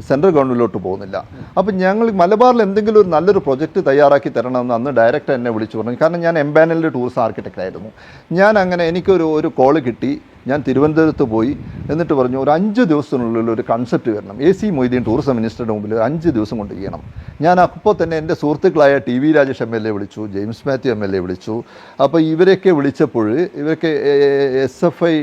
സെൻട്രൽ ഗവൺമെൻറ്റിലോട്ട് പോകുന്നില്ല. അപ്പം ഞങ്ങൾ മലബാറിൽ എന്തെങ്കിലും ഒരു നല്ലൊരു പ്രൊജക്റ്റ് തയ്യാറാക്കി തരണമെന്ന് അന്ന് ഡയറക്റ്റ് എന്നെ വിളിച്ചു പറഞ്ഞു. കാരണം ഞാൻ എംപാനലിൻ്റെ ടൂറിസം ആർക്കിടെക്റ്റ് ആയിരുന്നു. ഞാൻ അങ്ങനെ എനിക്കൊരു കോള് കിട്ടി. ഞാൻ തിരുവനന്തപുരത്ത് പോയി. എന്നിട്ട് പറഞ്ഞു ഒരു 5 ദിവസത്തിനുള്ളിൽ ഒരു കൺസെപ്റ്റ് വരണം. AC മൊയ്തീൻ ടൂറിസം മിനിസ്റ്ററുടെ മുമ്പിൽ 5 ദിവസം കൊണ്ട് ചെയ്യണം. ഞാൻ അപ്പോൾ തന്നെ എൻ്റെ സുഹൃത്തുക്കളായ TV രാജേഷ് MLA വിളിച്ചു, ജെയിംസ് മാത്യു MLA വിളിച്ചു. അപ്പോൾ ഇവരെയൊക്കെ വിളിച്ചപ്പോൾ ഇവരൊക്കെ SFI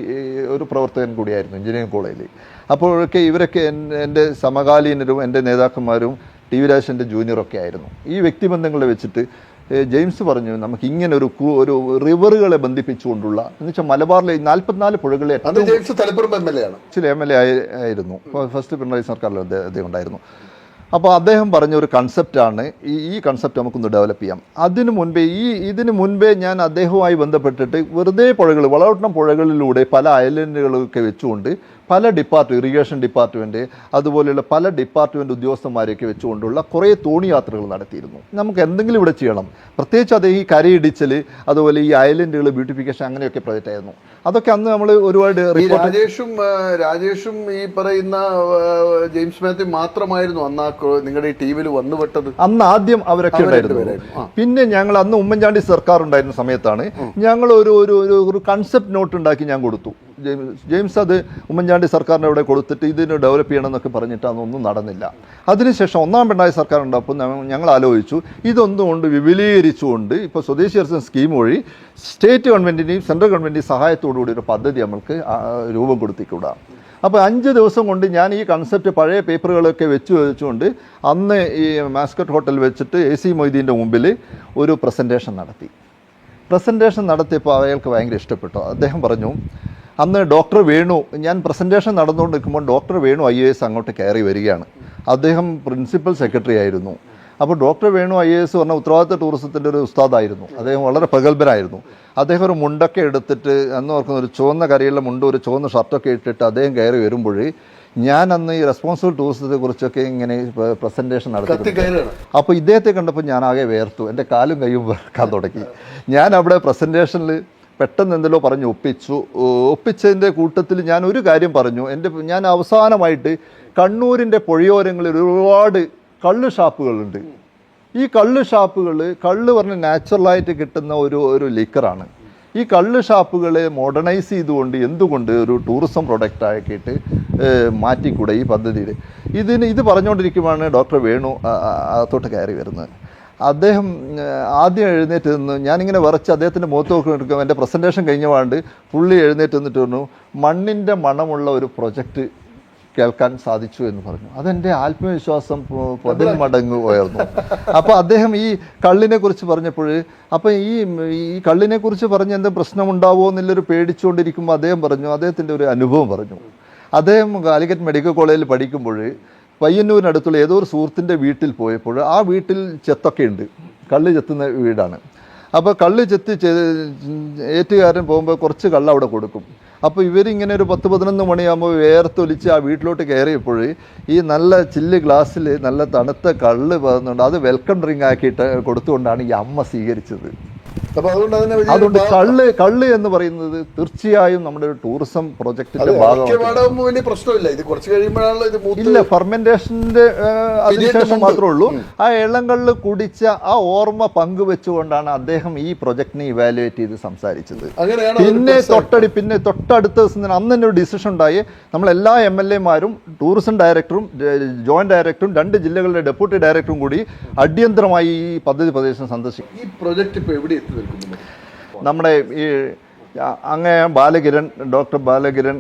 ഒരു പ്രവർത്തകൻ കൂടിയായിരുന്നു എഞ്ചിനീയറിംഗ് കോളേജിൽ. അപ്പോഴൊക്കെ ഇവരൊക്കെ എൻ്റെ സമകാലീനരും എൻ്റെ നേതാക്കന്മാരും TV രാജേഷിൻ്റെ ജൂനിയറൊക്കെ ആയിരുന്നു. ഈ വ്യക്തിബന്ധങ്ങളെ വെച്ചിട്ട് ജെയിംസ് പറഞ്ഞു നമുക്ക് ഇങ്ങനെ ഒരു റിവറുകളെ ബന്ധിപ്പിച്ചുകൊണ്ടുള്ള എന്ന് വെച്ചാൽ മലബാറിലെ 44 പുഴകളെ ജെയിംസ് തലപ്പുറം MLA ആണ്, ചില MLA ആയിരുന്നു. ഫസ്റ്റ് പിണറായി സർക്കാരിൽ അദ്ദേഹം ഉണ്ടായിരുന്നു. അപ്പോൾ അദ്ദേഹം പറഞ്ഞ ഒരു കൺസെപ്റ്റാണ് ഈ കൺസെപ്റ്റ് നമുക്കൊന്ന് ഡെവലപ്പ് ചെയ്യാം. ഇതിനു മുൻപേ ഞാൻ അദ്ദേഹവുമായി ബന്ധപ്പെട്ടിട്ട് വെറുതെ പുഴകൾ, വളവട്ടണം പുഴകളിലൂടെ പല ഐലൻഡുകളൊക്കെ വെച്ചുകൊണ്ട് പല ഇറിഗേഷൻ ഡിപ്പാർട്ട്മെൻറ്റ് അതുപോലെയുള്ള പല ഡിപ്പാർട്ട്മെൻറ്റ് ഉദ്യോഗസ്ഥന്മാരെയൊക്കെ വെച്ചുകൊണ്ടുള്ള കുറേ തോണി യാത്രകൾ നടത്തിയിരുന്നു. നമുക്ക് എന്തെങ്കിലും ഇവിടെ ചെയ്യണം. പ്രത്യേകിച്ച് അത് ഈ കരയിടിച്ചൽ, അതുപോലെ ഈ ഐലൻഡുകൾ ബ്യൂട്ടിഫിക്കേഷൻ, അങ്ങനെയൊക്കെ പ്രൊജക്റ്റ് ആയിരുന്നു. അതൊക്കെ അന്ന് നമ്മൾ ഒരുപാട് രാജേഷും ഈ പറയുന്ന ജെയിംസ് മാത്യു മാത്രമായിരുന്നു അന്ന് നിങ്ങളുടെ ഈ ടീമിൽ വന്നുപെട്ടത്. അന്ന് ആദ്യം അവരൊക്കെ ഉണ്ടായിരുന്നു. പിന്നെ ഞങ്ങൾ അന്ന് ഉമ്മൻചാണ്ടി സർക്കാർ ഉണ്ടായിരുന്ന സമയത്താണ് ഞങ്ങൾ ഒരു കൺസെപ്റ്റ് നോട്ട് ഉണ്ടാക്കി ഞാൻ കൊടുത്തു. ജെയിംസ് അത് ഉമ്മൻചാണ്ടി സർക്കാരിൻ്റെ അവിടെ കൊടുത്തിട്ട് ഇതിന് ഡെവലപ്പ് ചെയ്യണം എന്നൊക്കെ പറഞ്ഞിട്ട് അതൊന്നും നടന്നില്ല. അതിനുശേഷം ഒന്നാം പിണറായി സർക്കാർ ഉണ്ടപ്പോൾ ഞങ്ങൾ ആലോചിച്ചു ഇതൊന്നുകൊണ്ട് വിപുലീകരിച്ചുകൊണ്ട് ഇപ്പോൾ സ്വദേശി ദർശൻ സ്കീം വഴി സ്റ്റേറ്റ് ഗവൺമെൻറ്റിൻ്റെയും സെൻട്രൽ ഗവൺമെൻറ്റിൻ്റെയും സഹായത്തോടുകൂടി ഒരു പദ്ധതി നമ്മൾക്ക് രൂപം കൊടുത്തിക്കൂടാ. അപ്പോൾ 5 ദിവസം കൊണ്ട് ഞാൻ ഈ കൺസെപ്റ്റ് പഴയ പേപ്പറുകളൊക്കെ വെച്ചുകൊണ്ട് അന്ന് ഈ മാസ്കറ്റ് ഹോട്ടൽ വെച്ചിട്ട് AC മൊയ്തീൻ്റെ മുമ്പിൽ ഒരു പ്രസൻറ്റേഷൻ നടത്തിയപ്പോൾ അയാൾക്ക് ഭയങ്കര ഇഷ്ടപ്പെട്ടു. അദ്ദേഹം പറഞ്ഞു അന്ന് ഡോക്ടർ വേണു, ഞാൻ പ്രസൻറ്റേഷൻ നടന്നുകൊണ്ട് നിൽക്കുമ്പോൾ ഡോക്ടർ വേണു IAS അങ്ങോട്ട് കയറി വരികയാണ്. അദ്ദേഹം പ്രിൻസിപ്പൽ സെക്രട്ടറി ആയിരുന്നു. അപ്പോൾ ഡോക്ടർ വേണു IAS പറഞ്ഞ ഉത്തരവാദിത്ത ടൂറിസത്തിൻ്റെ ഒരു ഉസ്താദായിരുന്നു. അദ്ദേഹം വളരെ പ്രഗത്ഭനായിരുന്നു. അദ്ദേഹം ഒരു മുണ്ടൊക്കെ എടുത്തിട്ട് അന്ന് ഓർക്കുന്ന ഒരു ചുവന്ന കരയുള്ള മുണ്ട്, ഒരു ചുവന്ന ഷർട്ടൊക്കെ ഇട്ടിട്ട് അദ്ദേഹം കയറി വരുമ്പോൾ ഞാൻ അന്ന് ഈ റെസ്പോൺസിബിൾ ടൂറിസത്തെ കുറിച്ചൊക്കെ ഇങ്ങനെ പ്രസൻറ്റേഷൻ നടത്തി. അപ്പോൾ ഇദ്ദേഹത്തെ കണ്ടപ്പോൾ ഞാൻ ആകെ വേർത്തു, എൻ്റെ കാലും കൈയും വേർക്കാൻ തുടങ്ങി. ഞാൻ അവിടെ പ്രസൻറ്റേഷനിൽ പെട്ടെന്ന് എന്തെല്ലോ പറഞ്ഞ് ഒപ്പിച്ചതിൻ്റെ കൂട്ടത്തിൽ ഞാൻ ഒരു കാര്യം പറഞ്ഞു. ഞാൻ അവസാനമായിട്ട് കണ്ണൂരിൻ്റെ പുഴയോരങ്ങളിൽ ഒരുപാട് കള്ള് ഷാപ്പുകളുണ്ട്. ഈ കള്ള് പറഞ്ഞ നാച്ചുറലായിട്ട് കിട്ടുന്ന ഒരു ലിക്കറാണ്. ഈ കള്ള് ഷാപ്പുകളെ മോഡേണൈസ് ചെയ്തുകൊണ്ട് എന്തുകൊണ്ട് ഒരു ടൂറിസം പ്രൊഡക്റ്റ് ആക്കിയിട്ട് മാറ്റിക്കൂടെ ഈ പദ്ധതിയിൽ. ഇത് പറഞ്ഞുകൊണ്ടിരിക്കുമ്പോഴാണ് ഡോക്ടർ വേണു അകത്തോട്ട് കയറി വരുന്നത്. അദ്ദേഹം ആദ്യം എഴുന്നേറ്റ് നിന്ന് ഞാനിങ്ങനെ വിറച്ച് അദ്ദേഹത്തിൻ്റെ മുഖത്ത് നോക്കി എൻ്റെ പ്രസൻറ്റേഷൻ കഴിഞ്ഞപാണ്ട് പുള്ളി എഴുന്നേറ്റ് നിന്നിട്ട് പറഞ്ഞു മണ്ണിൻ്റെ മണമുള്ള ഒരു പ്രൊജക്റ്റ് കേൾക്കാൻ സാധിച്ചു എന്ന് പറഞ്ഞു. അതെൻ്റെ ആത്മവിശ്വാസം 10 മടങ്ങ് ഉയർന്നു. അപ്പോൾ അദ്ദേഹം ഈ കള്ളിനെ കുറിച്ച് പറഞ്ഞപ്പോൾ അപ്പോൾ ഈ കള്ളിനെ കുറിച്ച് പറഞ്ഞ് എന്തെങ്കിലും പ്രശ്നമുണ്ടാവുമോ എന്നുള്ളൊരു പേടിച്ചുകൊണ്ടിരിക്കുമ്പോൾ അദ്ദേഹം പറഞ്ഞു, അദ്ദേഹത്തിൻ്റെ ഒരു അനുഭവം പറഞ്ഞു. അദ്ദേഹം കാലിക്കറ്റ് മെഡിക്കൽ കോളേജിൽ പഠിക്കുമ്പോൾ പയ്യന്നൂരിനടുത്തുള്ള ഏതോ ഒരു സുഹൃത്തിൻ്റെ വീട്ടിൽ പോയപ്പോൾ ആ വീട്ടിൽ ചെത്തൊക്കെ ഉണ്ട്, കള്ള് ചെത്തുന്ന വീടാണ്. അപ്പോൾ കള്ള് ഏറ്റുകാരൻ പോകുമ്പോൾ കുറച്ച് കള്ള് അവിടെ കൊടുക്കും. അപ്പോൾ ഇവരിങ്ങനെ ഒരു 10-11 മണിയാകുമ്പോൾ വേർത്തൊലിച്ച് ആ വീട്ടിലോട്ട് കയറിയപ്പോൾ ഈ നല്ല ചില്ല് ഗ്ലാസ്സിൽ നല്ല തണുത്ത കള്ള് പകർന്നുണ്ട്. അത് വെൽക്കം ഡ്രിങ്ക് ആക്കിയിട്ട് കൊടുത്തുകൊണ്ടാണ് ഈ അമ്മ സ്വീകരിച്ചത്. അതുകൊണ്ട് കള്ള് എന്ന് പറയുന്നത് തീർച്ചയായും നമ്മുടെ ഒരു ടൂറിസം പ്രൊജക്ടിന്റെ ഭാഗമാണ്. ഇല്ല, ഫെർമെന്റേഷന്റെ അതിനുശേഷം മാത്രമേ ഉള്ളൂ. ആ ഇളങ്കള്ള് കുടിച്ച ആ ഓർമ്മ പങ്കുവെച്ചുകൊണ്ടാണ് അദ്ദേഹം ഈ പ്രൊജക്ടിനെ ഇവാലുവേറ്റ് ചെയ്ത് സംസാരിച്ചത്. പിന്നെ തൊട്ടടുത്ത ദിവസം തന്നെ അന്ന് തന്നെ ഒരു ഡിസിഷൻ ഉണ്ടായി. നമ്മളെല്ലാ MLA മാരും ടൂറിസം ഡയറക്ടറും ജോയിന്റ് ഡയറക്ടറും 2 ജില്ലകളുടെ ഡെപ്യൂട്ടി ഡയറക്ടറും കൂടി അടിയന്തരമായി ഈ പദ്ധതി പ്രദേശം സന്ദർശിക്കും. ഈ പ്രൊജക്ട് ഇപ്പോൾ എവിടെ എത്തി? നമ്മുടെ ഈ ഡോക്ടർ ബാലകിരൺ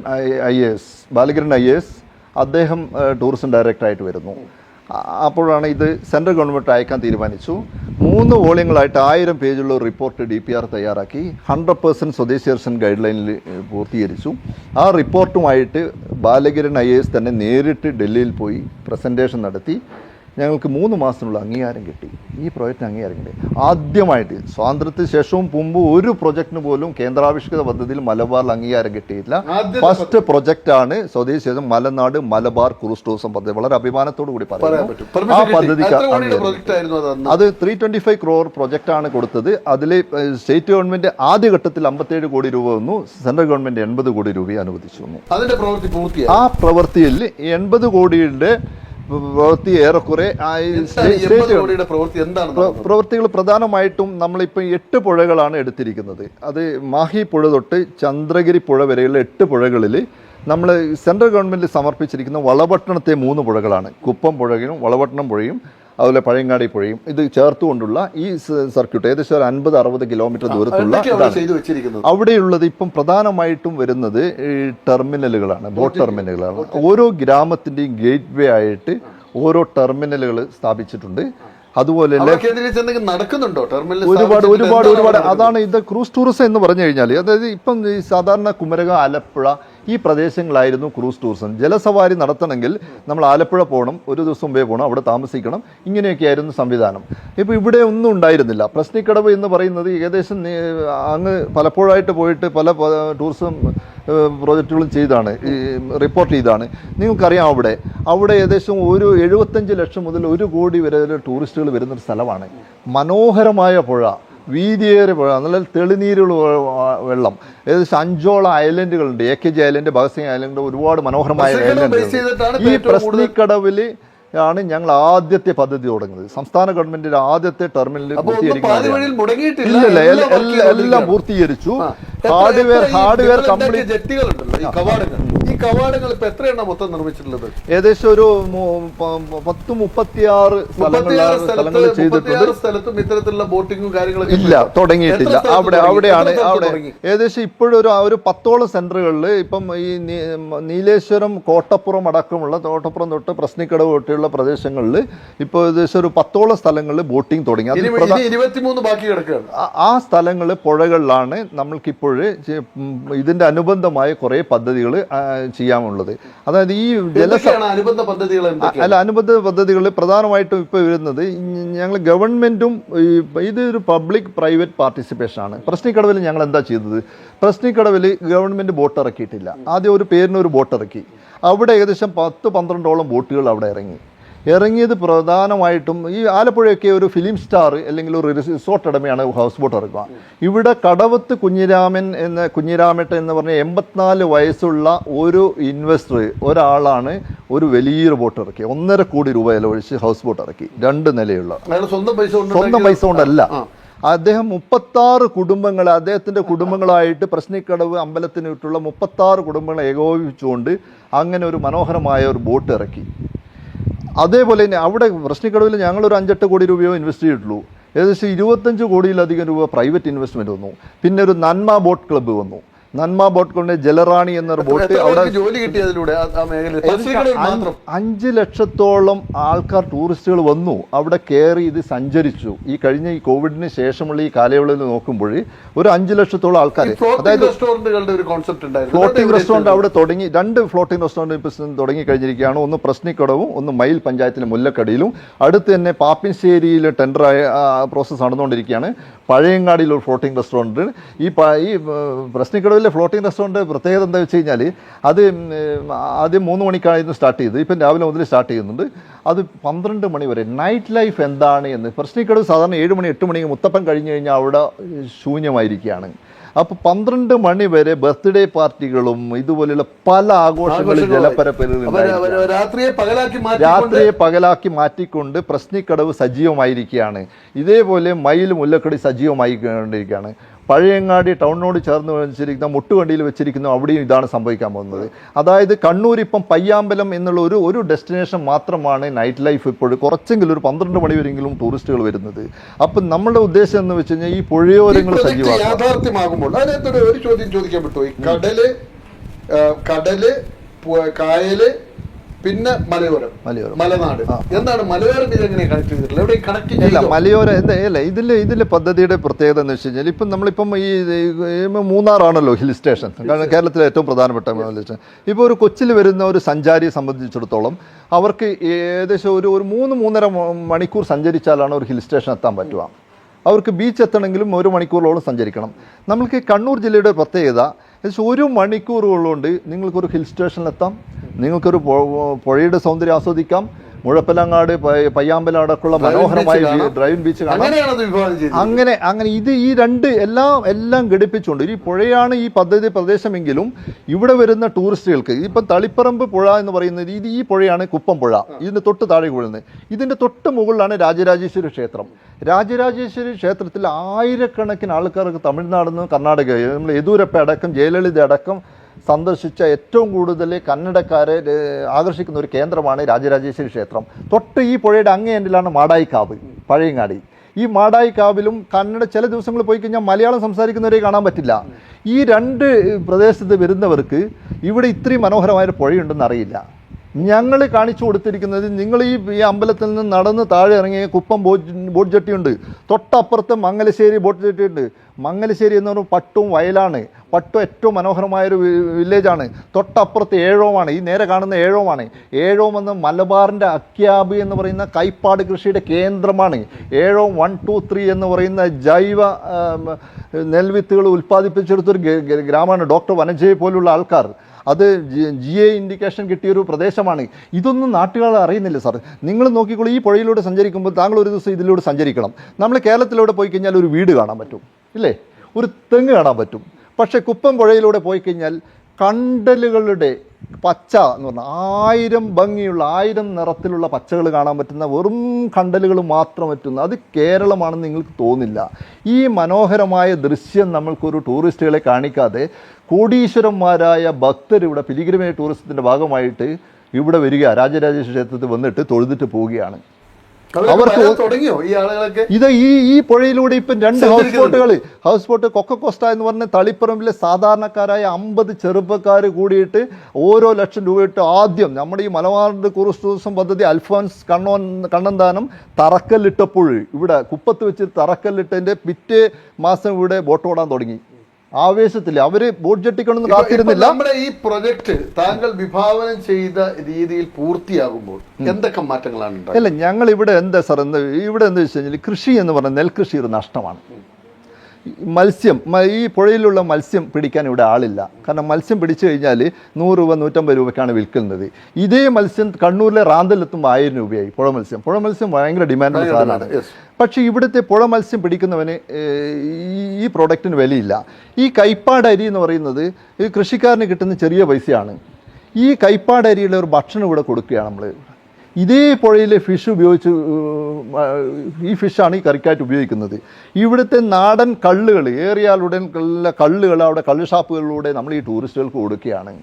IAS അദ്ദേഹം ടൂറിസം ഡയറക്ടറായിട്ട് വരുന്നു. അപ്പോഴാണ് ഇത് സെൻട്രൽ ഗവൺമെൻറ് അയക്കാൻ തീരുമാനിച്ചു. 3 വോള്യങ്ങളായിട്ട് 1000 പേജുള്ള ഒരു റിപ്പോർട്ട് DPR തയ്യാറാക്കി 100% സ്വദേശി ദർശൻ ഗൈഡ് ലൈനിൽ പൂർത്തീകരിച്ചു. ആ റിപ്പോർട്ടുമായിട്ട് ബാലകിരൺ IAS തന്നെ നേരിട്ട് ഡൽഹിയിൽ പോയി പ്രസൻറ്റേഷൻ നടത്തി. ഞങ്ങൾക്ക് 3 മാസത്തിനുള്ള അംഗീകാരം കിട്ടി. ഈ പ്രോജക്റ്റിന് അംഗീകാരം കിട്ടി. ആദ്യമായിട്ട് സ്വാതന്ത്ര്യത്തിന് ശേഷവും മുമ്പ് ഒരു പ്രൊജക്ടിന് പോലും കേന്ദ്രാവിഷ്കൃത പദ്ധതിയിൽ മലബാറിൽ അംഗീകാരം കിട്ടിയിട്ടില്ല. ഫസ്റ്റ് പ്രൊജക്റ്റാണ് സ്വദേശി മലനാട് മലബാർ ക്രൂസ് ടൂറിസം പദ്ധതി. വളരെ അഭിമാനത്തോടു കൂടി പറയുന്നു. ആ പദ്ധതിക്ക് അത് 325 crore പ്രൊജക്റ്റാണ് കൊടുത്തത്. അതിൽ സ്റ്റേറ്റ് ഗവൺമെന്റ് ആദ്യഘട്ടത്തിൽ 57 കോടി രൂപ വന്നു. സെൻട്രൽ ഗവൺമെന്റ് 80 കോടി രൂപ അനുവദിച്ചു വന്നു. ആ പ്രവൃത്തിയിൽ 80 കോടിയുടെ പ്രവൃത്തി ഏറെക്കുറെ പ്രവൃത്തി എന്താണ്? പ്രവൃത്തികൾ പ്രധാനമായിട്ടും നമ്മളിപ്പോൾ 8 പുഴകളാണ് എടുത്തിരിക്കുന്നത്. അത് മാഹി പുഴ തൊട്ട് ചന്ദ്രഗിരി പുഴ വരെയുള്ള 8 പുഴകളിൽ നമ്മൾ സെൻട്രൽ ഗവൺമെൻറ് സമർപ്പിച്ചിരിക്കുന്ന വളപട്ടണത്തെ 3 പുഴകളാണ്. കുപ്പം പുഴയും വളപട്ടണം പുഴയും അതുപോലെ പഴയങ്ങാടി പുഴയും ഇത് ചേർത്തുകൊണ്ടുള്ള ഈ സർക്യൂട്ട് ഏകദേശം ഒരു 50-60 കിലോമീറ്റർ ദൂരത്തുള്ള അവിടെയുള്ളത് ഇപ്പം പ്രധാനമായിട്ടും വരുന്നത് ഈ ടെർമിനലുകളാണ്, ബോട്ട് ടെർമിനലുകളാണ്. ഓരോ ഗ്രാമത്തിൻ്റെയും ഗേറ്റ് വേ ആയിട്ട് ഓരോ ടെർമിനലുകൾ സ്ഥാപിച്ചിട്ടുണ്ട്. അതുപോലെ നടക്കുന്നുണ്ടോ ഒരുപാട് അതാണ് ഇത് ക്രൂസ് ടൂറിസം എന്ന് പറഞ്ഞു കഴിഞ്ഞാൽ. അതായത് ഇപ്പം ഈ സാധാരണ കുമരകം, ആലപ്പുഴ ഈ പ്രദേശങ്ങളായിരുന്നു ക്രൂസ് ടൂറിസം. ജലസവാരി നടത്തണമെങ്കിൽ നമ്മൾ ആലപ്പുഴ പോകണം, ഒരു ദിവസം മുമ്പേ പോകണം, അവിടെ താമസിക്കണം, ഇങ്ങനെയൊക്കെയായിരുന്നു സംവിധാനം. ഇപ്പോൾ ഇവിടെ ഒന്നും ഉണ്ടായിരുന്നില്ല. പ്രശ്നിക്കടവ് എന്ന് പറയുന്നത് ഏകദേശം അങ്ങ് പലപ്പോഴായിട്ട് പോയിട്ട് പല ടൂറിസം പ്രോജക്റ്റുകളും ചെയ്താണ് റിപ്പോർട്ട് ചെയ്താണ്. നിങ്ങൾക്കറിയാം അവിടെ ഏകദേശം ഒരു 75 ലക്ഷം മുതൽ 1 കോടി വരെ ടൂറിസ്റ്റുകൾ വരുന്നൊരു സ്ഥലമാണ്. മനോഹരമായ പുഴ, വീതിയേറിയ പുഴ, നല്ല തെളിനീരുള്ള വെള്ളം. ഏകദേശം 5ഓളം ഐലൻഡുകളുണ്ട്. AKG island, Bhagat Singh island, ഒരുപാട് മനോഹരമായ ഐലൻഡുകൾ. ഈ പ്രശ്നിക്കടവിൽ ആണ് ഞങ്ങൾ ആദ്യത്തെ പദ്ധതി തുടങ്ങുന്നത്. സംസ്ഥാന ഗവൺമെന്റിന്റെ ആദ്യത്തെ ടെർമിനൽ ഇല്ലല്ല, എല്ലാം പൂർത്തീകരിച്ചു. Hardware complete. ഈ കവാടങ്ങൾ ഇപ്പൊ എത്രയെണ്ണം മൊത്തം നിർമ്മിച്ചിട്ടുള്ളത്? ഏകദേശം ഒരു 10-36 സ്ഥലങ്ങളിൽ ചെയ്തിട്ടുണ്ട്. സ്ഥലത്തും ഇത്തരത്തിലുള്ള ബോട്ടിങ്ങും കാര്യങ്ങളൊക്കെ ഇല്ല, തുടങ്ങിയിട്ടില്ല. അവിടെയാണ് ഏകദേശം ഇപ്പോഴും ഒരു 10ഓളം സെന്ററുകളിൽ ഇപ്പം ഈ നീലേശ്വരം, കോട്ടപ്പുറം അടക്കമുള്ള കോട്ടപ്പുറം തൊട്ട് പ്രശ്നിക്കടവ് തൊട്ടുള്ള പ്രദേശങ്ങളിൽ ഇപ്പോൾ ഏകദേശം ഒരു 10ഓളം സ്ഥലങ്ങളിൽ ബോട്ടിംഗ് തുടങ്ങി. 23 ബാക്കി കിടക്കുകയാണ്. ആ സ്ഥലങ്ങൾ പുഴകളിലാണ് നമ്മൾക്കിപ്പോൾ ഇതിന്റെ അനുബന്ധമായ കുറെ പദ്ധതികൾ ചെയ്യാനുള്ളത്. അതായത് ഈ അനുബന്ധ പദ്ധതികൾ പ്രധാനമായിട്ടും ഇപ്പോൾ വരുന്നത് ഞങ്ങൾ ഗവൺമെന്റും ഇതൊരു പബ്ലിക് പ്രൈവറ്റ് പാർട്ടിസിപ്പേഷൻ ആണ്. പ്രശ്നിക്കടവിൽ ഞങ്ങൾ എന്താ ചെയ്തത്? പ്രശ്നിക്കടവിൽ ഗവൺമെന്റ് ബോട്ട് ഇറക്കിയിട്ടില്ല. ആദ്യം ഒരു പേരിന് ഒരു ബോട്ട് ഇറക്കി. അവിടെ ഏകദേശം 10-12ഓളം ബോട്ടുകൾ അവിടെ ഇറങ്ങിയത് പ്രധാനമായിട്ടും ഈ ആലപ്പുഴയൊക്കെ ഒരു ഫിലിം സ്റ്റാർ അല്ലെങ്കിൽ ഒരു റിസോർട്ട് ഉടമയാണ് ഹൗസ് ബോട്ട് ഇറക്കുക. ഇവിടെ കടവത്ത് കുഞ്ഞിരാമേട്ടൻ എന്ന് പറഞ്ഞ 84 വയസ്സുള്ള ഒരു ഇൻവെസ്റ്റർ ഒരാളാണ് ഒരു വലിയൊരു ബോട്ട് ഇറക്കി. 1.5 കോടി രൂപ ചെലവഴിച്ച് ഹൗസ് ബോട്ട് ഇറക്കി. 2 നിലയുള്ള. സ്വന്തം പൈസ കൊണ്ടല്ല. അദ്ദേഹം 36 കുടുംബങ്ങളെ അദ്ദേഹത്തിൻ്റെ കുടുംബങ്ങളായിട്ട് പ്രശ്നിക്കടവ് അമ്പലത്തിനിട്ടുള്ള 36 കുടുംബങ്ങളെ ഏകോപിപ്പിച്ചുകൊണ്ട് അങ്ങനെ ഒരു മനോഹരമായ ഒരു ബോട്ട് ഇറക്കി. അതേപോലെ തന്നെ അവിടെ പ്രശ്നിക്കടവിൽ ഞങ്ങളൊരു 5-8 കോടി രൂപയോ ഇൻവെസ്റ്റ് ചെയ്തിട്ടുള്ളൂ. ഏകദേശം 25 കോടിയിലധികം രൂപ പ്രൈവറ്റ് ഇൻവെസ്റ്റ്മെൻറ്റ് വന്നു. പിന്നെ ഒരു നന്മ ബോട്ട് ക്ലബ്ബ് വന്നു. നന്മ ബോട്ട് ക്ലബിന്റെ ജലറാണി എന്നൊരു ബോട്ട് അവിടെ ജോലി കിട്ടിയതിലൂടെ 5 ലക്ഷത്തോളം ആൾക്കാർ ടൂറിസ്റ്റുകൾ വന്നു. അവിടെ കയറി ഇത് സഞ്ചരിച്ചു. ഈ കഴിഞ്ഞ ഈ കോവിഡിന് ശേഷമുള്ള ഈ കാലയളവിൽ നോക്കുമ്പോൾ ഒരു 5 ലക്ഷത്തോളം ആൾക്കാർ. അതായത് ഫ്ലോട്ടിംഗ് റെസ്റ്റോറൻറ്റ് അവിടെ തുടങ്ങി. 2 ഫ്ലോട്ടിംഗ് റെസ്റ്റോറൻറ്റ് ഇപ്പോൾ തുടങ്ങി കഴിഞ്ഞിരിക്കുകയാണ്. ഒന്ന് പ്രശ്നിക്കടവും ഒന്ന് മയിൽ പഞ്ചായത്തിലെ മുല്ലക്കടിയിലും. അടുത്ത് തന്നെ പാപ്പിൻശ്ശേരിയിൽ ടെൻഡറായ പ്രോസസ്സ് നടന്നുകൊണ്ടിരിക്കുകയാണ്. പഴയങ്ങാടിയിൽ ഒരു ഫ്ലോട്ടിംഗ് റെസ്റ്റോറൻറ്റ്. ഈ പ്രശ്നിക്കടവിലെ ഫ്ലോട്ടിംഗ് റെസ്റ്റോറൻറ്റ് പ്രത്യേകത എന്താ വെച്ച് കഴിഞ്ഞാൽ അത് ആദ്യം 3 മണിക്കായിരുന്നു സ്റ്റാർട്ട് ചെയ്തത്. ഇപ്പം രാവിലെ മുതൽ സ്റ്റാർട്ട് ചെയ്യുന്നുണ്ട്. അത് 12 മണി വരെ നൈറ്റ് ലൈഫ് എന്താണ് എന്ന്. പ്രശ്നിക്കടവ് സാധാരണ 7 മണി 8 മണി മുത്തപ്പൻ കഴിഞ്ഞ് കഴിഞ്ഞാൽ അവിടെ ശൂന്യമായിരിക്കുകയാണ്. അപ്പോൾ 12 മണി വരെ ബർത്ത്ഡേ പാർട്ടികളും ഇതുപോലെയുള്ള പല ആഘോഷങ്ങളും ജലപരപ്പലുകളും രാത്രിയെ പകലാക്കി മാറ്റിക്കൊണ്ട് പ്രശ്നിക്കടവ് സജീവമായിരിക്കുകയാണ്. ഇതേപോലെ മയിൽ മുല്ലക്കടി സജീവമായിക്കൊണ്ടിരിക്കുകയാണ്. പഴയങ്ങാടി ടൗണിനോട് ചേർന്ന് വെച്ചിരിക്കുന്ന മുട്ടുകണ്ടിയിൽ വെച്ചിരിക്കുന്ന അവിടെയും ഇതാണ് സംഭവിക്കാൻ പോകുന്നത്. അതായത് കണ്ണൂർ ഇപ്പം പയ്യാമ്പലം എന്നുള്ള ഒരു ഡെസ്റ്റിനേഷൻ മാത്രമാണ് നൈറ്റ് ലൈഫ് ഇപ്പോൾ കുറച്ചെങ്കിലും ഒരു 12 മണി വരെയെങ്കിലും ടൂറിസ്റ്റുകൾ വരുന്നത്. അപ്പം നമ്മുടെ ഉദ്ദേശം എന്ന് വെച്ച് കഴിഞ്ഞാൽ ഈ പുഴയോരങ്ങൾ യാഥാർത്ഥ്യമാകുമ്പോൾ അതിനകത്തൊരു ഒരു ചോദ്യം ചോദിക്കാൻ പറ്റുമോ? ഈ കടല് കായല് പിന്നെ മലനാട് എന്താണ് മലയോരം ഇതെങ്ങനെ കണക്ട് ചെയ്തിട്ടില്ല? എവിടെ കണക്ട് ചെയ്യില്ല മലയോരം അല്ല. ഇതിലെ പദ്ധതിയുടെ പ്രത്യേകത എന്ന് വെച്ച് കഴിഞ്ഞാൽ ഇപ്പം നമ്മളിപ്പം ഈ മൂന്നാറാണല്ലോ ഹിൽ സ്റ്റേഷൻ, കാരണം കേരളത്തിലെ ഏറ്റവും പ്രധാനപ്പെട്ട ഹിൽ സ്റ്റേഷൻ. ഇപ്പോൾ ഒരു കൊച്ചിയിൽ വരുന്ന ഒരു സഞ്ചാരിയെ സംബന്ധിച്ചിടത്തോളം അവർക്ക് ഏകദേശം ഒരു 3-3.5 മണിക്കൂർ സഞ്ചരിച്ചാലാണ് ഒരു ഹിൽ സ്റ്റേഷൻ എത്താൻ പറ്റുക. അവർക്ക് ബീച്ച് എത്തണമെങ്കിലും 1 മണിക്കൂറോളം സഞ്ചരിക്കണം. നമ്മൾക്ക് കണ്ണൂർ ജില്ലയുടെ പ്രത്യേകത ഏകദേശം 1 മണിക്കൂറുകൊണ്ട് നിങ്ങൾക്കൊരു ഹിൽ സ്റ്റേഷനിലെത്താം, നിങ്ങൾക്കൊരു പുഴയുടെ സൗന്ദര്യം ആസ്വദിക്കാം, മുഴപ്പിലങ്ങാട്, പയ്യാമ്പല അടക്കമുള്ള മനോഹരമായ ഡ്രൈവിംഗ് ബീച്ച് കാണാം. അങ്ങനെ ഇത് ഈ രണ്ട് എല്ലാം ഘടിപ്പിച്ചുകൊണ്ട് ഈ പുഴയാണ് ഈ പദ്ധതി പ്രദേശമെങ്കിലും ഇവിടെ വരുന്ന ടൂറിസ്റ്റുകൾക്ക് ഇപ്പം തളിപ്പറമ്പ് പുഴ എന്ന് പറയുന്നത് ഈ പുഴയാണ് കുപ്പം പുഴ. ഇതിൻ്റെ തൊട്ട് താഴെ വീഴുന്നത്. ഇതിൻ്റെ തൊട്ട് മുകളിലാണ് രാജരാജേശ്വരി ക്ഷേത്രം. രാജരാജേശ്വരി ക്ഷേത്രത്തിൽ ആയിരക്കണക്കിന് ആൾക്കാർക്ക് തമിഴ്നാട് നിന്ന് കർണാടക, നമ്മൾ യെദ്യൂരപ്പ അടക്കം ജയലളിത അടക്കം സന്ദർശിച്ച ഏറ്റവും കൂടുതൽ കന്നഡക്കാരെ ആകർഷിക്കുന്ന ഒരു കേന്ദ്രമാണ് രാജരാജേശ്വരി ക്ഷേത്രം. തൊട്ട് ഈ പുഴയുടെ അങ്ങേ എൻഡിലാണ് മാടായിക്കാവ്, പഴയങ്ങാടി. ഈ മാടായിക്കാവിലും കന്നഡ ചില ദിവസങ്ങൾ പോയി കഴിഞ്ഞാൽ മലയാളം സംസാരിക്കുന്നവരെ കാണാൻ പറ്റില്ല. ഈ രണ്ട് പ്രദേശത്ത് വരുന്നവർക്ക് ഇവിടെ ഇത്രയും മനോഹരമായൊരു പുഴയുണ്ടെന്ന് അറിയില്ല. ഞങ്ങൾ കാണിച്ചു കൊടുത്തിരിക്കുന്നത്, നിങ്ങൾ ഈ അമ്പലത്തിൽ നിന്ന് നടന്ന് താഴെ ഇറങ്ങിയ കുപ്പം ബോട്ട് ജെട്ടിയുണ്ട്, തൊട്ടപ്പുറത്ത് മംഗലശ്ശേരി ബോട്ട് ജെട്ടിയുണ്ട്. മംഗലശ്ശേരി എന്ന് പറയുമ്പോൾ പട്ടും വയലാണ്. പട്ടും ഏറ്റവും മനോഹരമായൊരു വില്ലേജാണ്. തൊട്ടപ്പുറത്ത് ഏഴോമാണ്, ഈ നേരെ കാണുന്ന ഏഴോമാണ്. ഏഴോം എന്ന മലബാറിൻ്റെ അക്യാബ് എന്ന് പറയുന്ന കൈപ്പാട് കൃഷിയുടെ കേന്ദ്രമാണ്. ഏഴോം 1, 2, 3 എന്ന് പറയുന്ന ജൈവ നെൽവിത്തുകൾ ഉൽപ്പാദിപ്പിച്ചെടുത്തൊരു ഗ്രാമമാണ്. ഡോക്ടർ വനജയെ പോലുള്ള ആൾക്കാർ അത് GA ഇൻഡിക്കേഷൻ കിട്ടിയൊരു പ്രദേശമാണ്. ഇതൊന്നും നാട്ടുകാർ അറിയുന്നില്ല സാർ. നിങ്ങൾ നോക്കിക്കോളൂ, ഈ പുഴയിലൂടെ സഞ്ചരിക്കുമ്പോൾ താങ്കൾ ഒരു ദിവസം ഇതിലൂടെ സഞ്ചരിക്കണം. നമ്മൾ കേരളത്തിലൂടെ പോയി കഴിഞ്ഞാൽ ഒരു വീട് കാണാൻ പറ്റും, ഇല്ലേ? ഒരു തെങ്ങ് കാണാൻ പറ്റും. പക്ഷേ കുപ്പം പുഴയിലൂടെ പോയി കഴിഞ്ഞാൽ കണ്ടലുകളുടെ പച്ച എന്ന് പറഞ്ഞാൽ 1000 ഭംഗിയുള്ള 1000 നിറത്തിലുള്ള പച്ചകൾ കാണാൻ പറ്റുന്ന വെറും കണ്ടലുകൾ മാത്രം പറ്റുന്ന, അത് കേരളമാണെന്ന് നിങ്ങൾക്ക് തോന്നില്ല. ഈ മനോഹരമായ ദൃശ്യം നമ്മൾക്കൊരു ടൂറിസ്റ്റുകളെ കാണിക്കാതെ കോടീശ്വരന്മാരായ ഭക്തർ ഇവിടെ പിലിഗ്രിമേജ് ടൂറിസത്തിൻ്റെ ഭാഗമായിട്ട് ഇവിടെ വരിക, രാജരാജേശ്വരി ക്ഷേത്രത്തിൽ വന്നിട്ട് തൊഴുതിട്ട് പോവുകയാണ്. അവർക്ക് തുടങ്ങിയോ ഈ ആളുകളൊക്കെ? ഇത് ഈ പുഴയിലൂടെ ഇപ്പം 2 ഹൗസ് ബോട്ട് കൊക്കക്കോസ്റ്റ എന്ന് പറഞ്ഞ തളിപ്പറമ്പിലെ സാധാരണക്കാരായ 50 ചെറുപ്പക്കാർ കൂടിയിട്ട് ഓരോ ലക്ഷം രൂപ ഇട്ട് ആദ്യം നമ്മുടെ ഈ മലബാർ ടൂറിസം പദ്ധതി അൽഫോൻസ് കണ്ണന്താനം തറക്കല്ലിട്ടപ്പോൾ ഇവിടെ കുപ്പത്ത് വെച്ച് തറക്കല്ലിട്ടതിൻ്റെ പിറ്റേ മാസം ഇവിടെ ബോട്ട് ഓടാൻ തുടങ്ങി. ആവേശത്തിൽ അവര് ബോട്ട് ജെട്ടിക്കൊണ്ടൊന്നും കാത്തിരുന്നില്ല. നമ്മുടെ ഈ പ്രൊജക്ട് താങ്കൾ വിഭാവനം ചെയ്ത രീതിയിൽ പൂർത്തിയാകുമ്പോൾ എന്തൊക്കെ മാറ്റങ്ങളാണ് ഉണ്ടായത്? അല്ല, ഞങ്ങൾ ഇവിടെ എന്താ സാർ, ഇവിടെ എന്താ വെച്ച് കഴിഞ്ഞാൽ കൃഷി എന്ന് പറഞ്ഞാൽ നെൽകൃഷി ഒരു നഷ്ടമാണ്. മത്സ്യം, ഈ പുഴയിലുള്ള മത്സ്യം പിടിക്കാൻ ഇവിടെ ആളില്ല. കാരണം മത്സ്യം പിടിച്ചു കഴിഞ്ഞാൽ 100 രൂപ 150 രൂപയ്ക്കാണ് വിൽക്കുന്നത്. ഇതേ മത്സ്യം കണ്ണൂരിലെ റാന്തലെത്തുമ്പോൾ 1000 രൂപയായി. പുഴ മത്സ്യം ഭയങ്കര ഡിമാൻഡുള്ള സാധനമാണ്. പക്ഷേ ഇവിടുത്തെ പുഴ മത്സ്യം പിടിക്കുന്നവന് ഈ പ്രോഡക്റ്റിന് വിലയില്ല. ഈ കൈപ്പാട് അരി എന്ന് പറയുന്നത് ഈ കൃഷിക്കാരന് കിട്ടുന്ന ചെറിയ പൈസയാണ്. ഈ കൈപ്പാട് അരിയുടെ ഒരു ഭക്ഷണം ഇവിടെ കൊടുക്കുകയാണ് നമ്മൾ. ഇതേ പുഴയിലെ ഫിഷ് ഉപയോഗിച്ച്, ഈ ഫിഷാണ് ഈ കറിക്കായിട്ട് ഉപയോഗിക്കുന്നത്. ഇവിടുത്തെ നാടൻ കള്ളുകൾ, ഏറിയാലുടൻ കള്ളുകൾ അവിടെ കള്ള് ഷാപ്പുകളിലൂടെ നമ്മൾ ഈ ടൂറിസ്റ്റുകൾക്ക് കൊടുക്കുകയാണ്.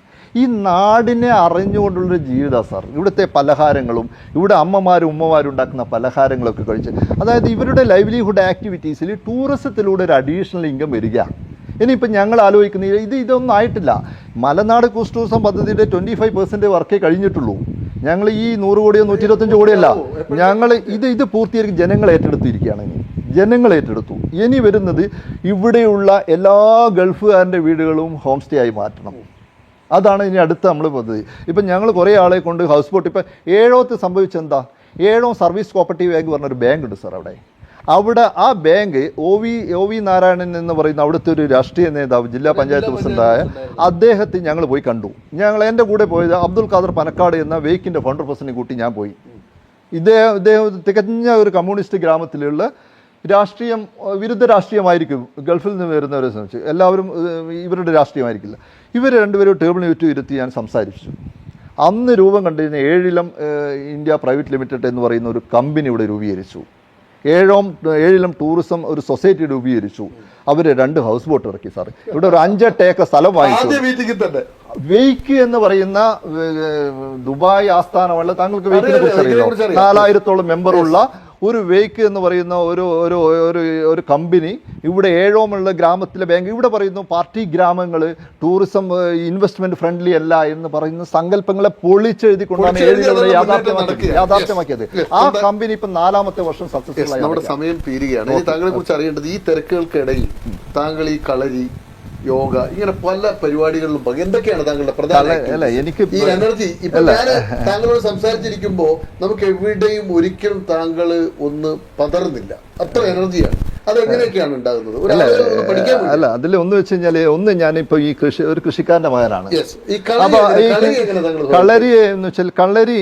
ഈ നാടിനെ അറിഞ്ഞുകൊണ്ടുള്ളൊരു ജീവിതമാണ് സാർ. ഇവിടുത്തെ പലഹാരങ്ങളും ഇവിടെ അമ്മമാരും ഉമ്മമാരും ഉണ്ടാക്കുന്ന പലഹാരങ്ങളൊക്കെ കഴിച്ച്, അതായത് ഇവരുടെ ലൈവ്ലിഹുഡ് ആക്ടിവിറ്റീസിൽ ടൂറിസത്തിലൂടെ ഒരു അഡീഷണൽ ഇൻകം വരിക. ഇനിയിപ്പോൾ ഞങ്ങൾ ആലോചിക്കുന്നത് ഇതൊന്നും ആയിട്ടില്ല. മലനാട് ക്രൂസ് ടൂറിസം പദ്ധതിയുടെ 25% വർക്കേ കഴിഞ്ഞിട്ടുള്ളൂ. ഞങ്ങൾ ഈ 100 കോടിയോ 125 കോടിയല്ല, ഞങ്ങൾ ഇത് പൂർത്തീകരിക്കും. ജനങ്ങൾ ഏറ്റെടുത്തിരിക്കുകയാണ്. ജനങ്ങൾ ഏറ്റെടുത്തു. ഇനി വരുന്നത് ഇവിടെയുള്ള എല്ലാ ഗൾഫുകാരൻ്റെ വീടുകളും ഹോം സ്റ്റേ ആയി മാറ്റണം. അതാണ് ഇനി അടുത്ത നമ്മൾ പദ്ധതി. ഇപ്പം ഞങ്ങൾ കുറേ ആളെ കൊണ്ട് ഹൗസ് ബോട്ട്, ഇപ്പം ഏഴോത്ത് സംഭവിച്ചെന്താ, ഏഴോ സർവീസ് കോപ്പറേറ്റീവ് ബാങ്ക് പറഞ്ഞൊരു ബാങ്ക് ഉണ്ട് സാർ അവിടെ ആ ബാങ്ക് ഒ വി നാരായണൻ എന്ന് പറയുന്ന അവിടുത്തെ ഒരു രാഷ്ട്രീയ നേതാവ്, ജില്ലാ പഞ്ചായത്ത് പ്രസിഡന്റായ അദ്ദേഹത്തെ ഞങ്ങൾ പോയി കണ്ടു. എൻ്റെ കൂടെ പോയത് അബ്ദുൽ ഖാദർ പനക്കാട് എന്ന വേക്കിൻ്റെ ഫൗണ്ടർ പ്രസിഡന്റിനെ കൂട്ടി ഞാൻ പോയി. ഇദ്ദേഹം തികഞ്ഞ ഒരു കമ്മ്യൂണിസ്റ്റ് ഗ്രാമത്തിലുള്ള രാഷ്ട്രീയം, വിരുദ്ധ രാഷ്ട്രീയമായിരിക്കും ഗൾഫിൽ നിന്ന് വരുന്നവരെ സംബന്ധിച്ച്. എല്ലാവരും ഇവരുടെ രാഷ്ട്രീയമായിരിക്കില്ല. ഇവർ രണ്ടുപേരും ടേബിളിന് ചുറ്റും ഇരുത്തി ഞാൻ സംസാരിച്ചു. അന്ന് രൂപം കണ്ടിരുന്ന ഏഴിലം ഇന്ത്യ പ്രൈവറ്റ് ലിമിറ്റഡ് എന്ന് പറയുന്ന ഒരു കമ്പനി ഇവിടെ രൂപീകരിച്ചു. ഏഴിലം ടൂറിസം ഒരു സൊസൈറ്റി രൂപീകരിച്ചു. അവർ 2 ഹൗസ് ബോട്ട് ഇറക്കി സാർ. ഇവിടെ ഒരു 5-8 ഏക്കർ സ്ഥലം വാങ്ങിച്ചു. വെയ്ക്ക് എന്ന് പറയുന്ന ദുബായ് ആസ്ഥാനമുള്ള, താങ്കൾക്ക് വെയ്ക്കിനെ കുറിച്ച് അറിയാമോ? 4000-ഓളം മെമ്പറുള്ള ഒരു വെയ്ക്ക് എന്ന് പറയുന്ന ഒരു കമ്പനി ഇവിടെ ഏഴോമുള്ള ഗ്രാമത്തിലെ ബാങ്ക്. ഇവിടെ പറയുന്നു പാർട്ടി ഗ്രാമങ്ങൾ ടൂറിസം ഇൻവെസ്റ്റ്മെന്റ് ഫ്രണ്ട്ലി അല്ല എന്ന് പറയുന്ന സങ്കല്പങ്ങളെ പൊളിച്ചെഴുതിക്കൊണ്ടാണ് യാഥാർത്ഥ്യമാക്കിയത്. ആ കമ്പനി ഇപ്പം 4ാമത്തെ വർഷം സക്സസ്ഫുൾ ആയി. നമ്മുടെ സമയം തീരുകയാണ്. താങ്കളെ കുറിച്ച് അറിയേണ്ടത്, ഈ തിരക്കുകൾക്കിടയിൽ താങ്കൾ ഈ കളരി, യോഗ, ഇങ്ങനെ പല പരിപാടികളിലും എന്തൊക്കെയാണ് താങ്കളുടെ പ്രധാന ഈ എനർജി? ഇപ്പൊ ഞാൻ താങ്കളോട് സംസാരിച്ചിരിക്കുമ്പോ നമുക്ക് എവിടെയും ഒരിക്കലും താങ്കൾ ഒന്ന് പതറുന്നില്ല, അത്ര എനർജിയാണ്. അതെങ്ങനെയൊക്കെയാണ് ഉണ്ടാകുന്നത്? ഒരു ആളുകൾ പഠിക്കാൻ വേണ്ടി. അല്ല, അതിൽ ഒന്ന് വെച്ച് കഴിഞ്ഞാൽ, ഒന്ന് ഞാനിപ്പോൾ ഈ ഒരു കൃഷിക്കാരൻ്റെ മകനാണ്. ഈ കളരി എന്ന് വെച്ചാൽ, കളരി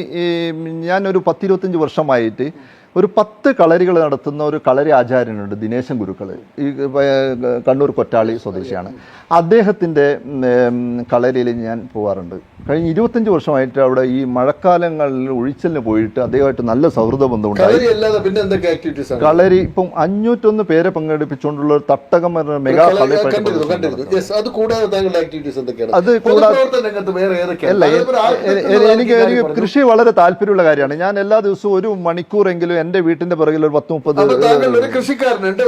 ഞാനൊരു 10-25 വർഷമായിട്ട് ഒരു 10 കളരികൾ നടത്തുന്ന ഒരു കളരി ആചാര്യനുണ്ട്, ദിനേശൻ ഗുരുക്കൾ. ഈ കണ്ണൂർ കൊറ്റാളി സ്വദേശിയാണ്. അദ്ദേഹത്തിൻ്റെ കളരിയിൽ ഞാൻ പോകാറുണ്ട്. കഴിഞ്ഞ 25 വർഷമായിട്ട് അവിടെ ഈ മഴക്കാലങ്ങളിൽ ഒഴിച്ചലിന് പോയിട്ട് അദ്ദേഹമായിട്ട് നല്ല സൗഹൃദ ബന്ധമുണ്ടായി. കളരി ഇപ്പം 501 പേരെ പങ്കെടുപ്പിച്ചുകൊണ്ടുള്ള ഒരു തട്ടകം മെഗാ കളരി. അത് കൂടാതെ അല്ല, എനിക്ക് കൃഷി വളരെ താല്പര്യമുള്ള കാര്യമാണ്. ഞാൻ എല്ലാ ദിവസവും ഒരു മണിക്കൂറെങ്കിലും എൻ്റെ വീട്ടിന്റെ പിറകിൽ ഒരു 10-30 കൃഷിക്കാരനുണ്ട്.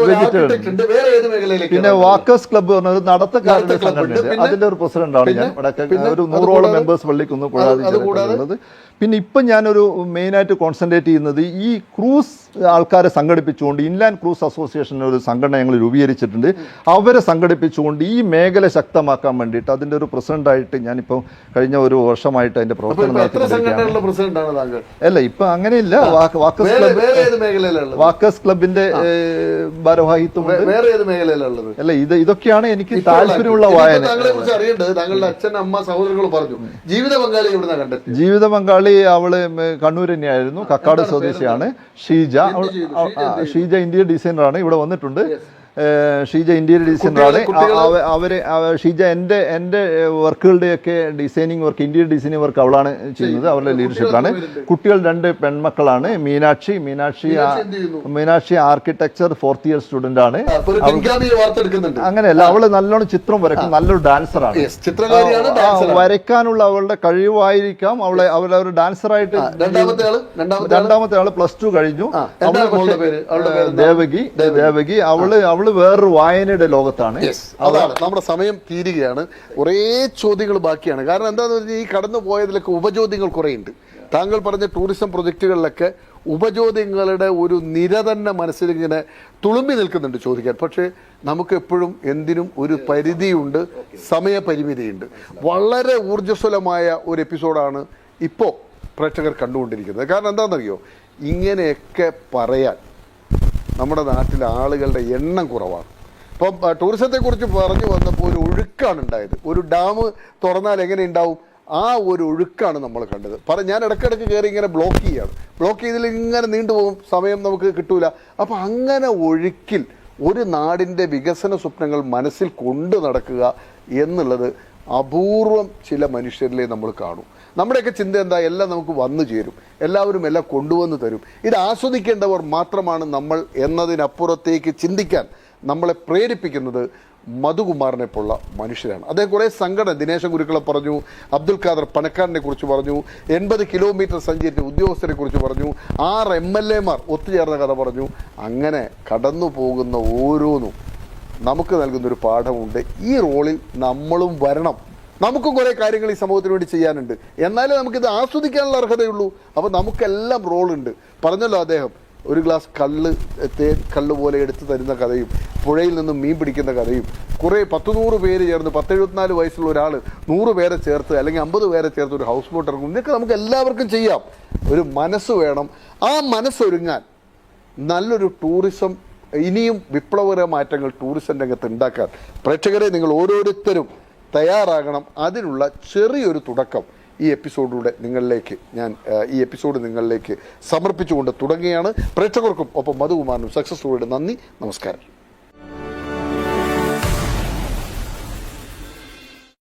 പിന്നെ വാക്കേഴ്സ് ക്ലബ്ബ് പറഞ്ഞ ഒരു നടത്തക്കാരുടെ സംഘടനയുണ്ട്. അതിന്റെ ഒരു പ്രസിഡന്റാണ് ഞാൻ. ഇവിടെ ഒരു 100ഓളം മെമ്പേഴ്സ് പള്ളിക്കുന്ന് കൂടാതെ. പിന്നെ ഇപ്പം ഞാനൊരു മെയിനായിട്ട് കോൺസെൻട്രേറ്റ് ചെയ്യുന്നത് ഈ ക്രൂസ് ആൾക്കാരെ സംഘടിപ്പിച്ചുകൊണ്ട് ഇൻലാൻഡ് ക്രൂസ് അസോസിയേഷൻ ഒരു സംഘടന ഞങ്ങൾ രൂപീകരിച്ചിട്ടുണ്ട്. അവരെ സംഘടിപ്പിച്ചുകൊണ്ട് ഈ മേഖല ശക്തമാക്കാൻ വേണ്ടിയിട്ട് അതിൻ്റെ ഒരു പ്രസിഡന്റായിട്ട് ഞാനിപ്പോൾ കഴിഞ്ഞ ഒരു വർഷമായിട്ട് അതിന്റെ പ്രവർത്തനം നടത്തിക്കൊണ്ടിരിക്കുകയാണ്. അല്ല, ഇപ്പം അങ്ങനെയില്ല. വാക്കേഴ്സ് ക്ലബിന്റെ ഭാരവാഹിത്വം. അല്ല, ഇതൊക്കെയാണ് എനിക്ക് താല്പര്യമുള്ള വായന. താങ്കളുടെ അച്ഛൻ, അമ്മ, സഹോദരങ്ങൾ പറഞ്ഞു. ജീവിത പങ്കാളി എവിടുന്നാ കണ്ടെത്തി? ജീവിത പങ്കാളി അവള് കണ്ണൂർ തന്നെയായിരുന്നു. കക്കാട് സ്വദേശിയാണ് ഷീജ. ഷീജ ഇന്റീരിയർ ഡിസൈനറാണ്, ഇവിടെ വന്നിട്ടുണ്ട്. ഷീജ ഇന്റീരിയർ ഡിസൈനറാണ്. ഷീജ എൻ്റെ വർക്കുകളുടെയൊക്കെ designing work, interior designing work അവളാണ് ചെയ്യുന്നത്. അവരുടെ ലീഡർഷിപ്പിലാണ്. കുട്ടികൾ 2 പെൺമക്കളാണ്. Meenakshi architecture 4th year student ആണ്. അങ്ങനെയല്ല, അവള് നല്ലോണം ചിത്രം വരയ്ക്കും, നല്ലൊരു ഡാൻസറാണ്. വരയ്ക്കാനുള്ള അവളുടെ കഴിവായിരിക്കാം അവളൊരു ഡാൻസറായിട്ട്. രണ്ടാമത്തെ ആള് +2 കഴിഞ്ഞു. ദേവകി. അവള് വേറൊരു വായനയുടെ ലോകത്താണ്. അതാണ് നമ്മുടെ സമയം തീരുകയാണ്. കുറേ ചോദ്യങ്ങൾ ബാക്കിയാണ്. കാരണം എന്താണെന്ന് പറഞ്ഞാൽ ഈ കടന്നു പോയതിലൊക്കെ ഉപചോദ്യങ്ങൾ കുറേ ഉണ്ട്. താങ്കൾ പറഞ്ഞ ടൂറിസം പ്രൊജക്റ്റുകളിലൊക്കെ ഉപചോദ്യങ്ങളുടെ ഒരു നിര തന്നെ മനസ്സിലിങ്ങനെ തുളുമ്പി നിൽക്കുന്നുണ്ട് ചോദിക്കാൻ. പക്ഷേ നമുക്ക് എപ്പോഴും എന്തിനും ഒരു പരിധിയുണ്ട്, സമയപരിമിതിയുണ്ട്. വളരെ ഊർജ്ജസ്വലമായ ഒരു എപ്പിസോഡാണ് ഇപ്പോൾ പ്രേക്ഷകർ കണ്ടുകൊണ്ടിരിക്കുന്നത്. കാരണം എന്താണെന്നറിയോ, ഇങ്ങനെയൊക്കെ പറയാൻ നമ്മുടെ നാട്ടിലെ ആളുകളുടെ എണ്ണം കുറവാണ്. ഇപ്പം ടൂറിസത്തെക്കുറിച്ച് പറഞ്ഞു വന്നപ്പോൾ ഒരു ഒഴുക്കാണ് ഉണ്ടായത്. ഒരു ഡാം തുറന്നാൽ എങ്ങനെ ഉണ്ടാവും, ആ ഒരു ഒഴുക്കാണ് നമ്മൾ കണ്ടത്. ഞാൻ ഇടയ്ക്കിടയ്ക്ക് കയറി ഇങ്ങനെ ബ്ലോക്ക് ചെയ്തതിൽ ഇങ്ങനെ നീണ്ടുപോകും, സമയം നമുക്ക് കിട്ടൂല. അപ്പം അങ്ങനെ ഒഴുക്കിൽ ഒരു നാടിൻ്റെ വികസന സ്വപ്നങ്ങൾ മനസ്സിൽ കൊണ്ടു നടക്കുക എന്നുള്ളത് അപൂർവം ചില മനുഷ്യരിലേ നമ്മൾ കാണും. നമ്മുടെയൊക്കെ ചിന്ത എന്താ, എല്ലാം നമുക്ക് വന്നു ചേരും, എല്ലാവരും എല്ലാം കൊണ്ടുവന്ന് തരും, ഇത് ആസ്വദിക്കേണ്ടവർ മാത്രമാണ് നമ്മൾ എന്നതിനപ്പുറത്തേക്ക് ചിന്തിക്കാൻ നമ്മളെ പ്രേരിപ്പിക്കുന്നത് മധുകുമാറിനെ പോലുള്ള മനുഷ്യരാണ്. അദ്ദേഹം കുറേ സംഘടന, ദിനേശൻ ഗുരുക്കളെ പറഞ്ഞു, അബ്ദുൽ ഖാദർ പണക്കാരനെ കുറിച്ച് പറഞ്ഞു, 80 കിലോമീറ്റർ സഞ്ചരിച്ച ഉദ്യോഗസ്ഥരെ കുറിച്ച് പറഞ്ഞു, 6 MLA ഒത്തുചേർന്ന കഥ പറഞ്ഞു. അങ്ങനെ കടന്നു പോകുന്ന ഓരോന്നും നമുക്ക് നൽകുന്നൊരു പാഠമുണ്ട്. ഈ റോളിൽ നമ്മളും വരണം. നമുക്കും കുറേ കാര്യങ്ങൾ ഈ സമൂഹത്തിന് വേണ്ടി ചെയ്യാനുണ്ട്. എന്നാലേ നമുക്കിത് ആസ്വദിക്കാനുള്ള അർഹതയുള്ളൂ. അപ്പോൾ നമുക്കെല്ലാം റോളുണ്ട്. പറഞ്ഞല്ലോ അദ്ദേഹം, ഒരു ഗ്ലാസ് കള്ള് പോലെ എടുത്തു തരുന്ന കഥയും, പുഴയിൽ നിന്നും മീൻ പിടിക്കുന്ന കഥയും, കുറേ 10-100 പേര് ചേർന്ന് 74 വയസ്സുള്ള ഒരാൾ 100 പേരെ ചേർത്ത് അല്ലെങ്കിൽ 50 പേരെ ചേർത്ത് ഒരു ഹൗസ് ബോട്ട് ഇറങ്ങും. ഇതൊക്കെ നമുക്ക് എല്ലാവർക്കും ചെയ്യാം. ഒരു മനസ്സ് വേണം. ആ മനസ്സൊരുങ്ങാൻ നല്ലൊരു ടൂറിസം, ഇനിയും വിപ്ലവകര മാറ്റങ്ങൾ ടൂറിസം രംഗത്ത് ഉണ്ടാക്കാൻ പ്രേക്ഷകരെ നിങ്ങൾ ഓരോരുത്തരും തയ്യാറാകണം. അതിനുള്ള ചെറിയൊരു തുടക്കം ഈ എപ്പിസോഡിലൂടെ ഈ എപ്പിസോഡ് നിങ്ങളിലേക്ക് സമർപ്പിച്ചുകൊണ്ട് തുടങ്ങുകയാണ്. പ്രേക്ഷകർക്കും ഒപ്പം മധുകുമാറിനും സക്സസ് സ്റ്റോറിയുടെ നന്ദി, നമസ്കാരം.